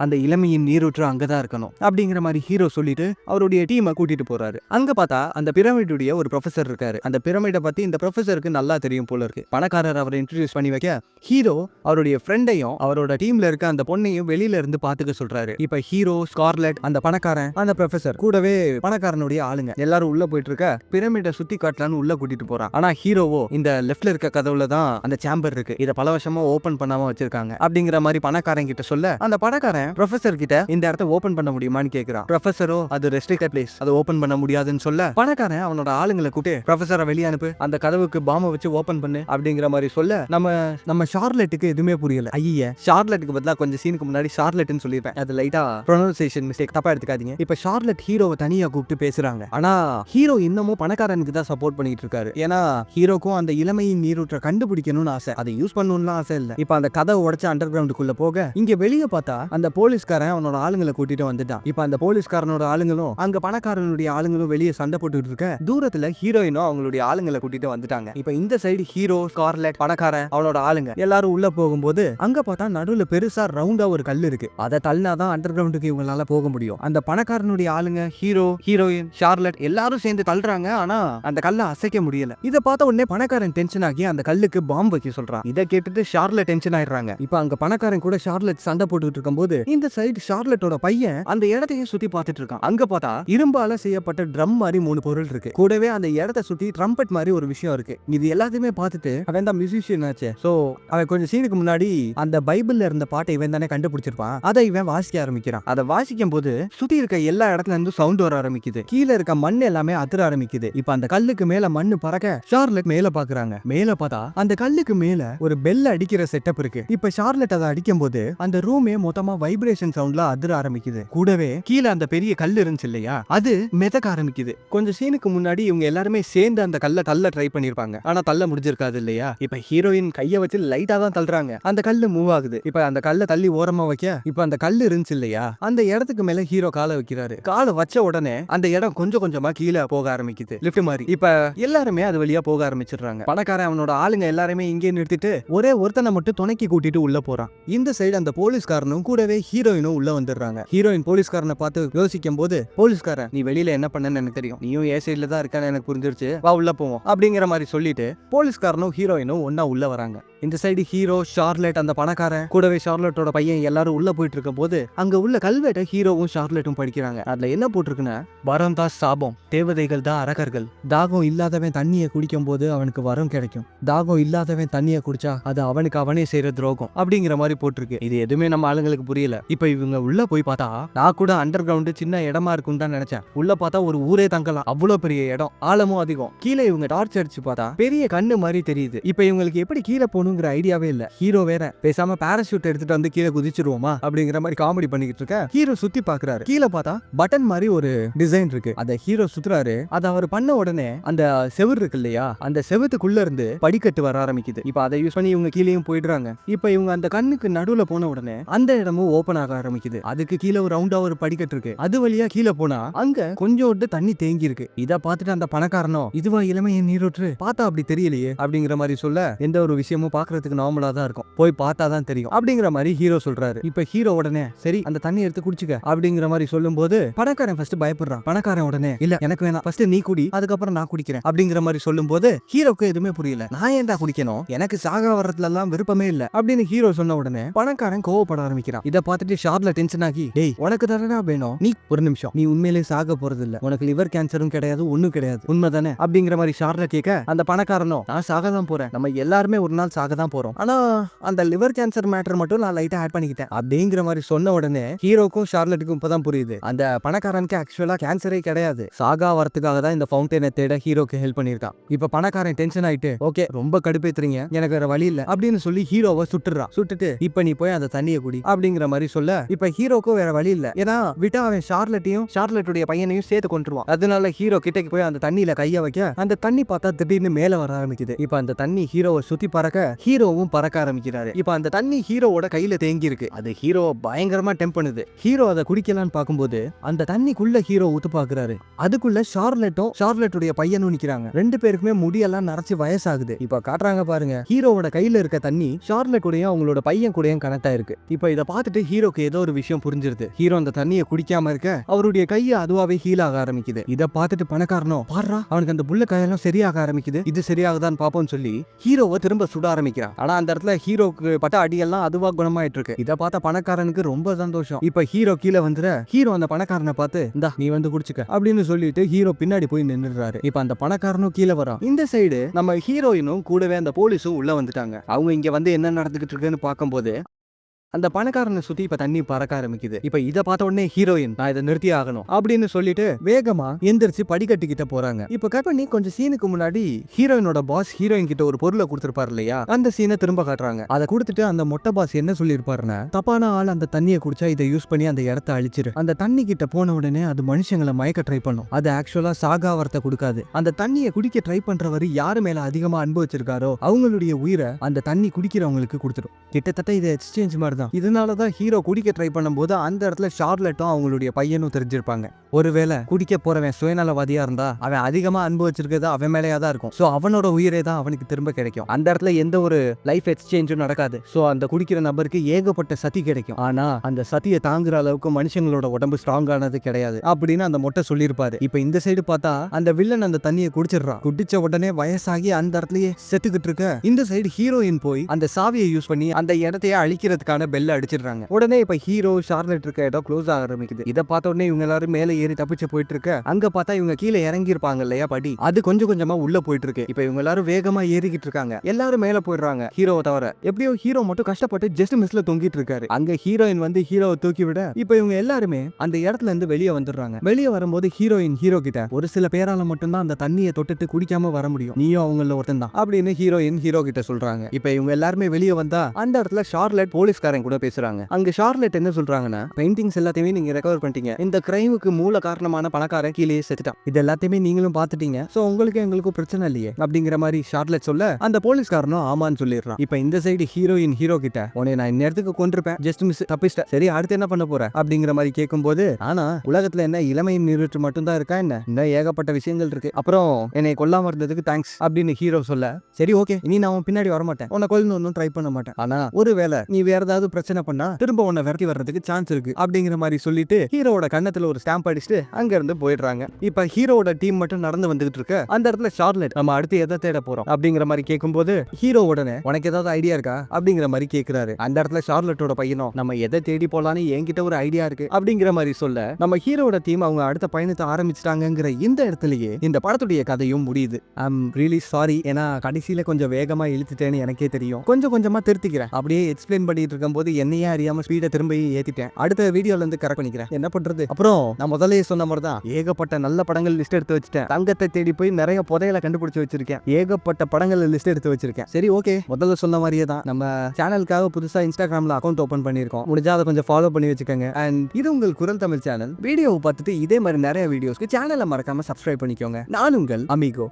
அந்த இளமையின் நீரூற்று அங்கதான் இருக்கணும் அப்படிங்கிற மாதிரி ஹீரோ சொல்லிட்டு அவருடைய டீமை கூட்டிட்டு போறாரு. அங்க பார்த்தா அந்த பிரமிடுடைய ஒரு ப்ரொஃபசர் இருக்காரு. அந்த பிரமிடை பத்தி இந்த ப்ரொஃபசருக்கு நல்லா தெரியும் போல இருக்கு. பணக்காரர் அவரை இன்ட்ரோடியூஸ் பண்ணி வைக்க, ஹீரோ அவருடைய ஃப்ரெண்டையும் அவரோட டீம்ல இருக்க அந்த பொண்ணையும் வெளியில இருந்து பாத்துக்க சொல்றாரு. இப்ப ஹீரோ, ஸ்கார்லெட், அந்த பணக்காரன், அந்த ப்ரொஃபசர் கூடவே பணக்காரனுடைய ஆளுங்க எல்லாரும் உள்ள போயிட்டு இருக்க பிரமிடை சுத்தி காட்டலான்னு உள்ள கூட்டிட்டு போறான். ஆனா ஹீரோவோ, இந்த லெஃப்ட்ல இருக்க கதவுல தான் அந்த சேம்பர் இருக்கு, இத பல வருஷமா ஓபன் பண்ணாம வச்சிருக்காங்க அப்படிங்கிற மாதிரி பணக்காரன் கிட்ட சொல்ல, அந்த பணக்காரன் ப்ரொஃபசர் கிட்ட இந்த இடத்த ஓபன் பண்ண முடியுமான்னு கேக்குறான். ப்ரொஃபசரோ, அது ரெஸ்ட்ரிக்டட் பிளேஸ், அது ஓபன் பண்ண முடியாதுன்னு சொல்ல, பணக்காரன் அவனோட ஆளுங்களை கூட்டி ப்ரொஃபசரை வெளியே அனுப்பு, அந்த கதவுக்கு பாம்பை வச்சு ஓபன் பண்ணு அப்படிங்கிற மாதிரி சொல்ல, நம்ம ஷார்லெட்டுக்கு எதுவுமே புரியல. ஐய, ஷார்லெட்டுக்கு பதிலா கொஞ்சம் சீனுக்கு முன்னாடி ஷார்லெட்னு சொல்லிருப்பேன், அது லைட்டா ப்ரொனன்சியேஷன் மிஸ்டேக், தப்பா எடுத்துக்காதீங்க. இப்ப ஷார்லெட் ஹீரோவை தனியா கூப்பிட்டு பேசுறாங்க. ஆனா ஹீரோ இன்னமும் பணக்காரனுக்கு தான் சப்போர்ட் பண்ணிட்டு இருக்காரு. ஏன்னா ஹீரோக்கும் அந்த இளமையின் நீரூற்றை கண்டுபிடிக்கணும்னு ஆசை, அதை யூஸ் பண்ணணும்னு ஆசை இல்ல. இப்ப அந்த கதவை உடைச்சு அண்டர் கிரவுண்டுக்குள்ள போக, இங்க வெளியே பார்த்தா அந்த போலீஸ்காரன் அவனோட ஆளுங்களை கூட்டிட்டு வந்துட்டான். இப்ப அந்த போலீஸ்காரனோட ஆளுங்களும் அங்க பணக்காரனுடைய ஆளுங்களும் வெளியே சண்டை போட்டுட்டு இருக்க, தூரத்துல ஹீரோயினும் அவங்களுடைய ஆளுங்களை கூட்டிட்டு வந்துட்டாங்க. இப்ப இந்த சைடு ஹீரோ, ஸ்கார்லெட், பணக்காரன், அவனோட ஆளுங்க எல்லாரும் உள்ள போகும்போது அங்க பார்த்தா நடுவுல பெருசா ரவுண்டா ஒரு கல் இருக்கு. அதை தள்ளினாதான் அண்டர் கிரவுண்டுக்கு இவங்களால போக முடியும். அந்த பணக்காரனுடைய ஆளுங்க, ஹீரோ, ஹீரோயின், ஷார்லெட் எல்லாரும் சேர்ந்து தள்ளுறாங்க. ஆனா அந்த கல்லை அசைக்க முடியல. இதை பார்த்த உடனே பணக்காரன் டென்ஷன் ஆகி அந்த கல்லுக்கு பாம்பு வைக்க சொல்றான். இதை கேட்டுட்டு ஷார்லட் டென்ஷன் ஆயிடுறாங்க. இப்ப அங்க பணக்காரன் கூட ஷார்லட் சண்டை போட்டுட்டு இருக்கும்போது இந்த சைடு ஷார்லட்டோட பையன் அந்த இடத்தையும் சுத்தி பார்த்துட்டு இருக்கான். அங்க பார்த்தா இரும்பால செய்யப்பட்ட ட்ரம் மாதிரி 3 பொருள் இருக்கு. கூடவே அந்த இடத்தை சுத்தி ட்ரம்பட் மாதிரி ஒரு விஷயம் இருக்கு. இது எல்லாத்தையுமே பார்த்துட்டு அவன் தான் மியூசிஷியன் ஆச்சு. சோ அவன் கொஞ்சம் சீனுக்கு முன்னாடி அந்த பைபிள்ல இருந்த பாட்டை இவன் தானே கண்டுபிடிச்சிருப்பான். அதை இவன் வாசிக்க ஆரம்பிக்கிறான். அதை வாசிக்கும் போது சுத்தி இருக்க எல்லா இடத்துல இருந்து சவுண்ட் வர ஆரம்பிக்குது. கீழே இருக்க மண் எல்லாமே அதிர ஆரம்பிக்குது. இப்ப அந்த கல்லுக்கு மேல மண்ணு பறக்க ஷார்லட் மேல பாக்குறாங்க. மேல பார்த்தா அந்த கல்லுக்கு மேல ஒரு பெல் அடிக்கிற செட்டப் இருக்கு. இப்ப ஷார்லட் அதை அடிக்கும் போது அந்த ரூமே மொத்தமா வைப்ரேஷன் சவுண்ட்ல அதிர ஆரம்பிக்குது. கூடவே கீழே அந்த பெரிய கல் இருந்துச்சு இல்லையா, அது மிதக்க ஆரம்பிக்குது. கொஞ்சம் சீனுக்கு முன்னாடி இவங்க எல்லாருமே சேர்ந்து அந்த கல்லை தள்ள ட்ரை பண்ணிருப்பாங்க. ஆனா தள்ள முடிஞ்சிருக்காது இல்லையா. இப்ப ஹீரோயின் கைய வச்சு லைட்டா தான் தள்ளுறாங்க. அந்த கல்லு மூவ் ஆகுது. இப்ப அந்த கல்லை தள்ளி ஓரமா வைக்க இப்ப அந்த கல்லு இருந்துச்சு இல்லையா, அந்த இடத்துக்கு மேல ஹீரோ காலை வைக்கிறாரு. காலை வச்ச உடனே அந்த இடம் கொஞ்சம் கொஞ்சமா கீழே போக ஆரம்பிக்குது, லிஃப்ட் மாதிரி. இப்ப எல்லாருமே அது வழியா போக ஆரம்பிச்சிடுறாங்க. பணக்காரன் அவனோட ஆளுங்க எல்லாருமே இங்கே நிறுத்திட்டு ஒரே ஒருத்தனை மட்டும் துணைக்கி கூட்டிட்டு உள்ள போறான். இந்த சைடு அந்த போலீஸ்காரனும் கூடவே ஹீரோயினும் உள்ள வந்துடுறாங்க. ஹீரோயின் போலீஸ்காரனை பார்த்து யோசிக்கும் போது, போலீஸ்காரன் நீ வெளியில என்ன பண்ணன்னு எனக்கு தெரியும், நீயும் ஏ சைட்ல தான் இருக்கான்னு எனக்கு புரிஞ்சிருச்சு, வா உள்ள போவோம் அப்படிங்கிற மாதிரி சொல்லிட்டு போலீஸ்காரனும் ஹீரோயினும் ஒன்னா உள்ள வராங்க. இந்த சைடு ஹீரோ, ஷார்லட், அந்த பணக்காரன் கூடவே ஷார்லட்டோட பையன் எல்லாரும் உள்ள போயிட்டு இருக்கும் போது அங்க உள்ள கல்வெட்டை ஹீரோவும் ஷார்லட்டும் படிக்கிறாங்க. அதுல என்ன போட்டிருக்குன்னா, வரம் தான் சாபம், தேவதைகள் தான் அரக்கர்கள், தாகம் இல்லாதவன் தண்ணியை குடிக்கும் போது அவனுக்கு வரம் கிடைக்கும், தாகம் இல்லாதவன் தண்ணியை குடிச்சா அது அவனுக்கு அவனே செய்யற துரோகம் அப்படிங்கிற மாதிரி போட்டிருக்கு. இது எதுவுமே நம்ம ஆளுங்களுக்கு புரியல. இப்ப இவங்க உள்ள போய் பார்த்தா, நான் கூட அண்டர் கிரவுண்ட் சின்ன இடமா இருக்கும் தான் நினைச்சேன். உள்ள பார்த்தா ஒரு ஊரே தங்கலாம், அவ்வளவு பெரிய இடம், ஆழமும் அதிகம். கீழே இவங்க டார்ச் அடிச்சு பார்த்தா பெரிய கண்ணு மாதிரி தெரியுது. இப்ப இவங்களுக்கு எப்படி கீழே போகணுங்கிற ஐடியாவே இல்ல. ஹீரோ வேற பேசாம பாராசூட் எடுத்துட்டு வந்து கீழே குதிச்சிருவோமா அப்படிங்கிற மாதிரி காமெடி பண்ணிக்கிட்டு இருக்க ஹீரோ சுத்தி பாக்குறாரு. கீழே பார்த்தா பட்டன் மாதிரி ஒரு டிசைன் இருக்கு. அத ஹீரோ சுத்துறாரு. அதை அவர் பண்ண உடனே அந்த செவுரு இருக்கு இல்லையா, அந்த செவுத்துக்குள்ள இருந்து படிக்கட்டு வர ஆரம்பிக்குது. இப்ப அதை யூஸ் பண்ணி இவங்க கீழேயும் போயிடுறாங்க. இப்ப இவங்க அந்த கண்ணுக்கு நடுவுல போன உடனே அந்த இடமும் ஓபன் ஆக ஆரம்பிக்குது. அதுக்கு கீழே ஒரு ரவுண்டா ஒரு படிக்கட்டு இருக்கு. அது வழியா கீழே போனா அங்க கொஞ்சோண்டு தண்ணி தேங்கி இருக்கு. இத பார்த்துட்டு அந்த பணக்காரனோ, இதுவா இளமைய நீரோற்று, பார்த்தா அப்படி தெரியலையே அப்படிங்கிற மாதிரி சொல்ல, எந்த ஒரு விஷயமும் பாக்குறதுக்கு நார்மலா தான் இருக்கும், போய் பார்த்தா தான் தெரியும் அப்படிங்கிற மாதிரி ஹீரோ சொல்றாரு. இப்ப ஹீரோ உடனே சரி அந்த தண்ணி எடுத்து குடிச்சுக்க அப்படிங்கிற மாதிரி சொல்லும் போது பணக்காரன் ஃபர்ஸ்ட் பயப்படுறான். பணக்காரன் உடனே இல்ல எனக்கு வேணாம், ஃபர்ஸ்ட் நீ குடி அதுக்கப்புறம் நான் குடிக்கிறேன் அப்படிங்கிற மாதிரி சொல்லும் போது ஹீரோக்கு எதுவுமே புரியல. நான் ஏன்டா குடிக்கணும், எனக்கு சாக வர்றதுல எல்லாம் விருப்பமே இல்ல அப்படின்னு ஹீரோ சொன்ன உடனே பணக்காரன் கோவப்பட ஆரம்பிக்கிறான். இதை பார்த்துட்டு ஷார்ல டென்ஷன் ஆகி, டேய் உனக்கு தானே வேணும், நீ ஒரு நிமிஷம், நீ உண்மையிலே சாக போறது இல்ல, உனக்கு லிவர் கேன்சரும் கிடையாது, ஒண்ணும் கிடையாது, உண்மைதானே அப்படிங்கிற மாதிரி ஷார்ல கேட்க அந்த பணக்காரனோ, நான் சாக தான் போறேன், நம்ம எல்லாருமே ஒரு நாள் சாக தான் போறோம், ஆனா அந்த லிவர் கேன்சர் மேட்டர் மட்டும் நான் லைட்டா ஆட் பண்ணிக்கிட்டேன் அப்படிங்கிற மாதிரி சொன்ன உடனே ஹீரோக்கும் ஷார்லட்டுக்கும் இப்பதான் புரியுது, அந்த பணக்காரனுக்கு ஆக்சுவலா கேன்சரே கிடையாது, சாகா வரத்துக்காக தான் இந்த ஃபவுண்டனை தேட ஹீரோக்கு ஹெல்ப் பண்ணிருக்கான். இப்ப பணக்காரன் டென்ஷன் ஆயிட்டு, ஓகே ரொம்ப கடுப்பேத்துறீங்க, எனக்கு வேற வழி இல்ல அப்படின்னு சொல்லி ஹீரோவை சுட்டுட்டு இப்ப நீ போய் அந்த தண்ணியை குடி அப்படிங்கிற மாதிரி சொல்ல, இப்ப ஹீரோக்கும் வேற வழி இல்ல, ஏன்னா விட்டா அவன் ஷார்லட்டையும் ஷார்லட்டுடைய பையனையும் சேர்த்து கொண்டுருவான். அதனால ஹீரோ கிட்டக்கு போய் அந்த தண்ணியில கைய வைக்க அந்த தண்ணி பார்த்தா திடீர்னு மேல வர ஆரம்பிக்குது. இப்ப அந்த தண்ணி ஹீரோவை சுத்தி பறக்க ஹீரோவும் பறக்க ஆரம்பிக்கிறாரு. இப்ப அந்த தண்ணி ஹீரோவோட கையில தேங்கி இருக்கு. அது ஹீரோ பயங்கரமா டெம்ப் பண்ணுது. ஹீரோ அதை குடிக்கலான்னு பார்க்கும்போது அந்த தண்ணிக்குள்ள ஹீரோ ஊத்து பாக்குறாரு. அதுக்குள்ள ஷார்லட்டுடைய பையனும் நிக்கிறாங்க. ரெண்டு பேருக்குமே முடியெல்லாம் நரைச்சு வயசாகுது. இப்ப காட்டுறாங்க பாருங்க, ஹீரோவோட கையில இருக்க தண்ணி ஷார்லட் கூடயும் அவங்களோட பையன் கூடயும் கனெக்ட் ஆயிருக்கு. இப்ப இதை பார்த்துட்டு ஹீரோக்கு ஏதோ ஒரு விஷயம் புரிஞ்சிருது. ஹீரோ அந்த தண்ணியை குடிக்காம இருக்க அவருடைய கையை அதுவாவே ஹீல் ஆக ஆரம்பிக்குது. இதை பார்த்துட்டு பணக்காரனோ, பாடுறா அவனுக்கு அந்த புள்ள கையெல்லாம் சரியாக ஆரம்பிக்குது, இது சரியாகதான் பாப்போம்னு சொல்லி ஹீரோவை திரும்ப சுட ஆரம்பிக்கிறான். ஆனா அந்த இடத்துல ஹீரோக்கு பட்ட அடியெல்லாம் அதுவா குணமாயிட்டு இருக்கு. இதை பார்த்த பணக்காரனுக்கு ரொம்ப சந்தோஷம். இப்ப ஹீரோ கீழே வந்துற ஹீரோ அந்த பணக்காரனை பார்த்து, இந்தா நீ வந்து குடிச்சுக்க அப்படின்னு சொல்லிட்டு ஹீரோ பின்னாடி போய் நின்னுறாரு. இப்ப அந்த பணக்காரனும் கீழே வரான். இந்த சைடு நம்ம ஹீரோயினும் கூடவே அந்த போலீஸும் உள்ள வந்துட்டாங்க. அவங்க இங்க வந்து என்ன நடந்துகிட்டு இருக்குன்னு பார்க்கும்போது அந்த பணக்காரனை சுத்தி இப்ப தண்ணி பறக்க ஆரம்பிக்குது. இப்ப இதை பார்த்த உடனே ஹீரோயின், நான் இதை நிறுத்தி ஆகணும் அப்படின்னு சொல்லிட்டு வேகமா எந்திரிச்சு படிக்கட்டுக்கிட்ட போறாங்க. இப்ப கட் பண்ணி கொஞ்சம் சீனுக்கு முன்னாடி ஹீரோயினோட பாஸ் ஹீரோயின் கிட்ட ஒரு பொருளை கொடுத்திருப்பாரு இல்லையா, அந்த சீனை திரும்ப காட்டுறாங்க. அதை கொடுத்துட்டு அந்த மொட்டை பாஸ் என்ன சொல்லியிருப்பாருன்னா, தப்பான ஆள் அந்த தண்ணியை குடிச்சா இதை யூஸ் பண்ணி அந்த இடத்த அழிச்சிரு, அந்த தண்ணி கிட்ட போன உடனே அது மனுஷங்களை மயக்க ட்ரை பண்ணும், அது ஆக்சுவலா சாகாவரத்தை கொடுக்காது, அந்த தண்ணியை குடிக்க ட்ரை பண்றவரு யாரு மேல அதிகமா அன்பு வச்சிருக்காரோ அவங்களுடைய உயிரை அந்த தண்ணி குடிக்கிறவங்களுக்கு கொடுத்துடும். கிட்டத்தட்ட இதை எக்ஸ்சேஞ்ச் மாதிரி தான். இதனாலதான் ஹீரோ குடிக்க ட்ரை பண்ணும்போது அந்த இடத்துல ஷார்லட்டும் அவங்களுடைய பையனும் தெரிஞ்சிருப்பாங்க. ஒருவேளை குடிக்க போறவன் சுயநலவாதியா இருந்தா அவன் அதிகமா அன்பு வச்சிருக்கிறது அவன் மேலேயா தான் இருக்கும். சோ அவனோட உயிரே தான் அவனுக்கு திரும்ப கிடைக்கும். அந்த இடத்துல எந்த ஒரு லைஃப் எக்ஸ்சேஞ்சும் நடக்காது. சோ அந்த குடிக்கிற நபருக்கு ஏகப்பட்ட சதி கிடைக்கும். ஆனா அந்த சதியை தாங்குற அளவுக்கு மனுஷங்களோட உடம்பு ஸ்ட்ராங் ஆனது கிடையாது அப்படின்னு அந்த மொட்டை சொல்லியிருப்பாரு. இப்ப இந்த சைடு பார்த்தா அந்த வில்லன் அந்த தண்ணியை குடிச்சிடறான். குடிச்ச உடனே வயசாகி அந்த இடத்துலயே செத்துக்கிட்டு இருக்க இந்த சைடு ஹீரோயின் போய் அந்த சாவியை யூஸ் பண்ணி அந்த இடத்தையே அழிக்கிறதுக்கான பெல்ல அடிச்சிடுறாங்க. உடனே இப்ப ஹீரோ ஷார்லட் இருக்க இடம் க்ளோஸ் ஆக ஆரம்பிக்குது. இதை பார்த்த உடனே இவங்க எல்லாரும் மேலே ஏறி தப்பிச்சு போயிட்டு இருக்க அங்க பார்த்தா இவங்க கீழே இறங்கி இருப்பாங்க இல்லையா படி, அது கொஞ்சம் கொஞ்சமா உள்ள போயிட்டு இருக்கு. இப்ப இவங்க எல்லாரும் வேகமா ஏறிக்கிட்டு இருக்காங்க. எல்லாரும் மேல போயிடுறாங்க ஹீரோவை தவிர. எப்படியோ ஹீரோ மட்டும் கஷ்டப்பட்டு ஜஸ்ட் மிஸ்ல தொங்கிட்டு இருக்காரு. அங்க ஹீரோயின் வந்து ஹீரோவை தூக்கி விட இப்ப இவங்க எல்லாருமே அந்த இடத்துல இருந்து வெளியே வந்துடுறாங்க. வெளியே வரும்போது ஹீரோயின் ஹீரோ கிட்ட ஒரு சில பேரால மட்டும்தான் அந்த தண்ணியை தொட்டுட்டு குடிக்காம வர முடியும், நீயும் அவங்கள ஒருத்தன் தான் அப்படின்னு ஹீரோயின் ஹீரோ கிட்ட சொல்றாங்க. இப்ப இவங்க எல்லாருமே வெளியே வந்தா அந்த இடத்துல ஷார்லட் போலீஸ்காரன் கூட பேசுறாங்க. அங்க ஷார்லட் என்ன சொல்றாங்கன்னா, பெயிண்டிங்ஸ் எல்லாத்தையுமே நீங்க ரெக்கவர் பண்ணிட்டீங்க, இந்த கிரைமுக்கு மூல காரணமான பணக்காரன் கீழே செத்துட்டான், இது எல்லாத்தையுமே நீங்களும் பாத்துட்டீங்க, சோ உங்களுக்கு எங்களுக்கும் பிரச்சனை இல்லையே அப்படிங்கிற மாதிரி ஷார்லட் சொல்ல அந்த போலீஸ்காரனும் ஆமான்னு சொல்லிடுறான். இப்ப இந்த சைடு ஹீரோயின் ஹீரோ கிட்ட உன்னை நான் இந்நேரத்துக்கு கொண்டிருப்பேன், ஜஸ்ட் மிஸ் தப்பிச்சிட்ட, சரி அடுத்து என்ன பண்ண போற அப்படிங்கிற மாதிரி கேட்கும்போது, ஆனா உலகத்துல என்ன இளமையின் நீருற்று மட்டும் தான் இருக்கா என்ன, இன்னும் ஏகப்பட்ட விஷயங்கள் இருக்கு, அப்புறம் என்னை கொல்லாம இருந்ததுக்கு தேங்க்ஸ் அப்படின்னு ஹீரோ சொல்ல, சரி ஓகே இனி நான் உன் பின்னாடி வர மாட்டேன், உன்னை கொல்லணும் ட்ரை பண்ண மாட்டேன், ஆனா ஒருவேளை நீ வேற ஏதாவது பிரச்சனை பண்ணா திரும்ப உன்னை விரட்டி வர்றதுக்கு சான்ஸ் இருக்கு அப்படிங்கிற மாதிரி சொல்லிட்டு ஹீரோவோட கண்ணத்துல ஒரு ஸ்டாம்ப் அடிச்சுட்டு அங்க இருந்து போயிடுறாங்க. இப்ப ஹீரோவோட டீம் மட்டும் நடந்து வந்துகிட்டு இருக்க அந்த இடத்துல ஷார்லட் நம்ம அடுத்து எதை தேட போறோம் அப்படிங்கிற மாதிரி கேட்கும்போது ஹீரோ உடனே உனக்கு ஏதாவது ஐடியா இருக்கா அப்படிங்கிற மாதிரி கேட்கிறாரு. அந்த இடத்துல ஷார்லட்டோட பையனும் நம்ம எதை தேடி போலான்னு என்கிட்ட ஒரு ஐடியா இருக்கு அப்படிங்கிற மாதிரி சொல்ல நம்ம ஹீரோட டீம் அவங்க அடுத்த பயணத்தை ஆரம்பிச்சிட்டாங்கிற இந்த இடத்துலயே இந்த படத்துடைய கதையும் முடியுது. ஐம் ரியலி சாரி, ஏன்னா கடைசியில கொஞ்சம் வேகமா இழுத்துட்டேன்னு எனக்கே தெரியும், கொஞ்சம் கொஞ்சமா திருத்திக்கிறேன். அப்படியே எக்ஸ்பிளைன் பண்ணிட்டு இருக்கும் போது என்னையே அறியாம ஸ்பீடை திரும்ப ஏத்திட்டேன். அடுத்த வீடியோல இருந்து கரெக்ட் பண்ணிக்கிறேன், என்ன பண்றது. அப்புறம் நான் முதல்ல சொன்ன மாதிரி தான் ஏகப்பட்ட நல்ல படங்கள் லிஸ்ட் எடுத்து வச்சுட்டேன். தங்கத்தை தேடி போய் நிறைய புதையலை கண்டுபிடிச்சு வச்சிருக்கேன். ஏகப்பட்ட படங்கள் லிஸ்ட் எடுத்து வச்சிருக்கேன். சரி ஓகே, முதல்ல சொன்ன மாதிரியே தான் நம்ம சேனலுக்காக புதுசா இன்ஸ்டாகிராம்ல அக்கௌண்ட் ஓபன் பண்ணிருக்கோம். முடிஞ்சா அதை கொஞ்சம் ஃபாலோ பண்ணி வச்சுக்கோங்க. அண்ட் இது உங்கள் குரல் தமிழ் சேனல். வீடியோவை பார்த்துட்டு இதே மாதிரி நிறைய வீடியோஸ்க்கு சேனலை மறக்காம சப்ஸ்கிரைப் பண்ணிக்கோங்க. நான் உங்கள் அமிகோ.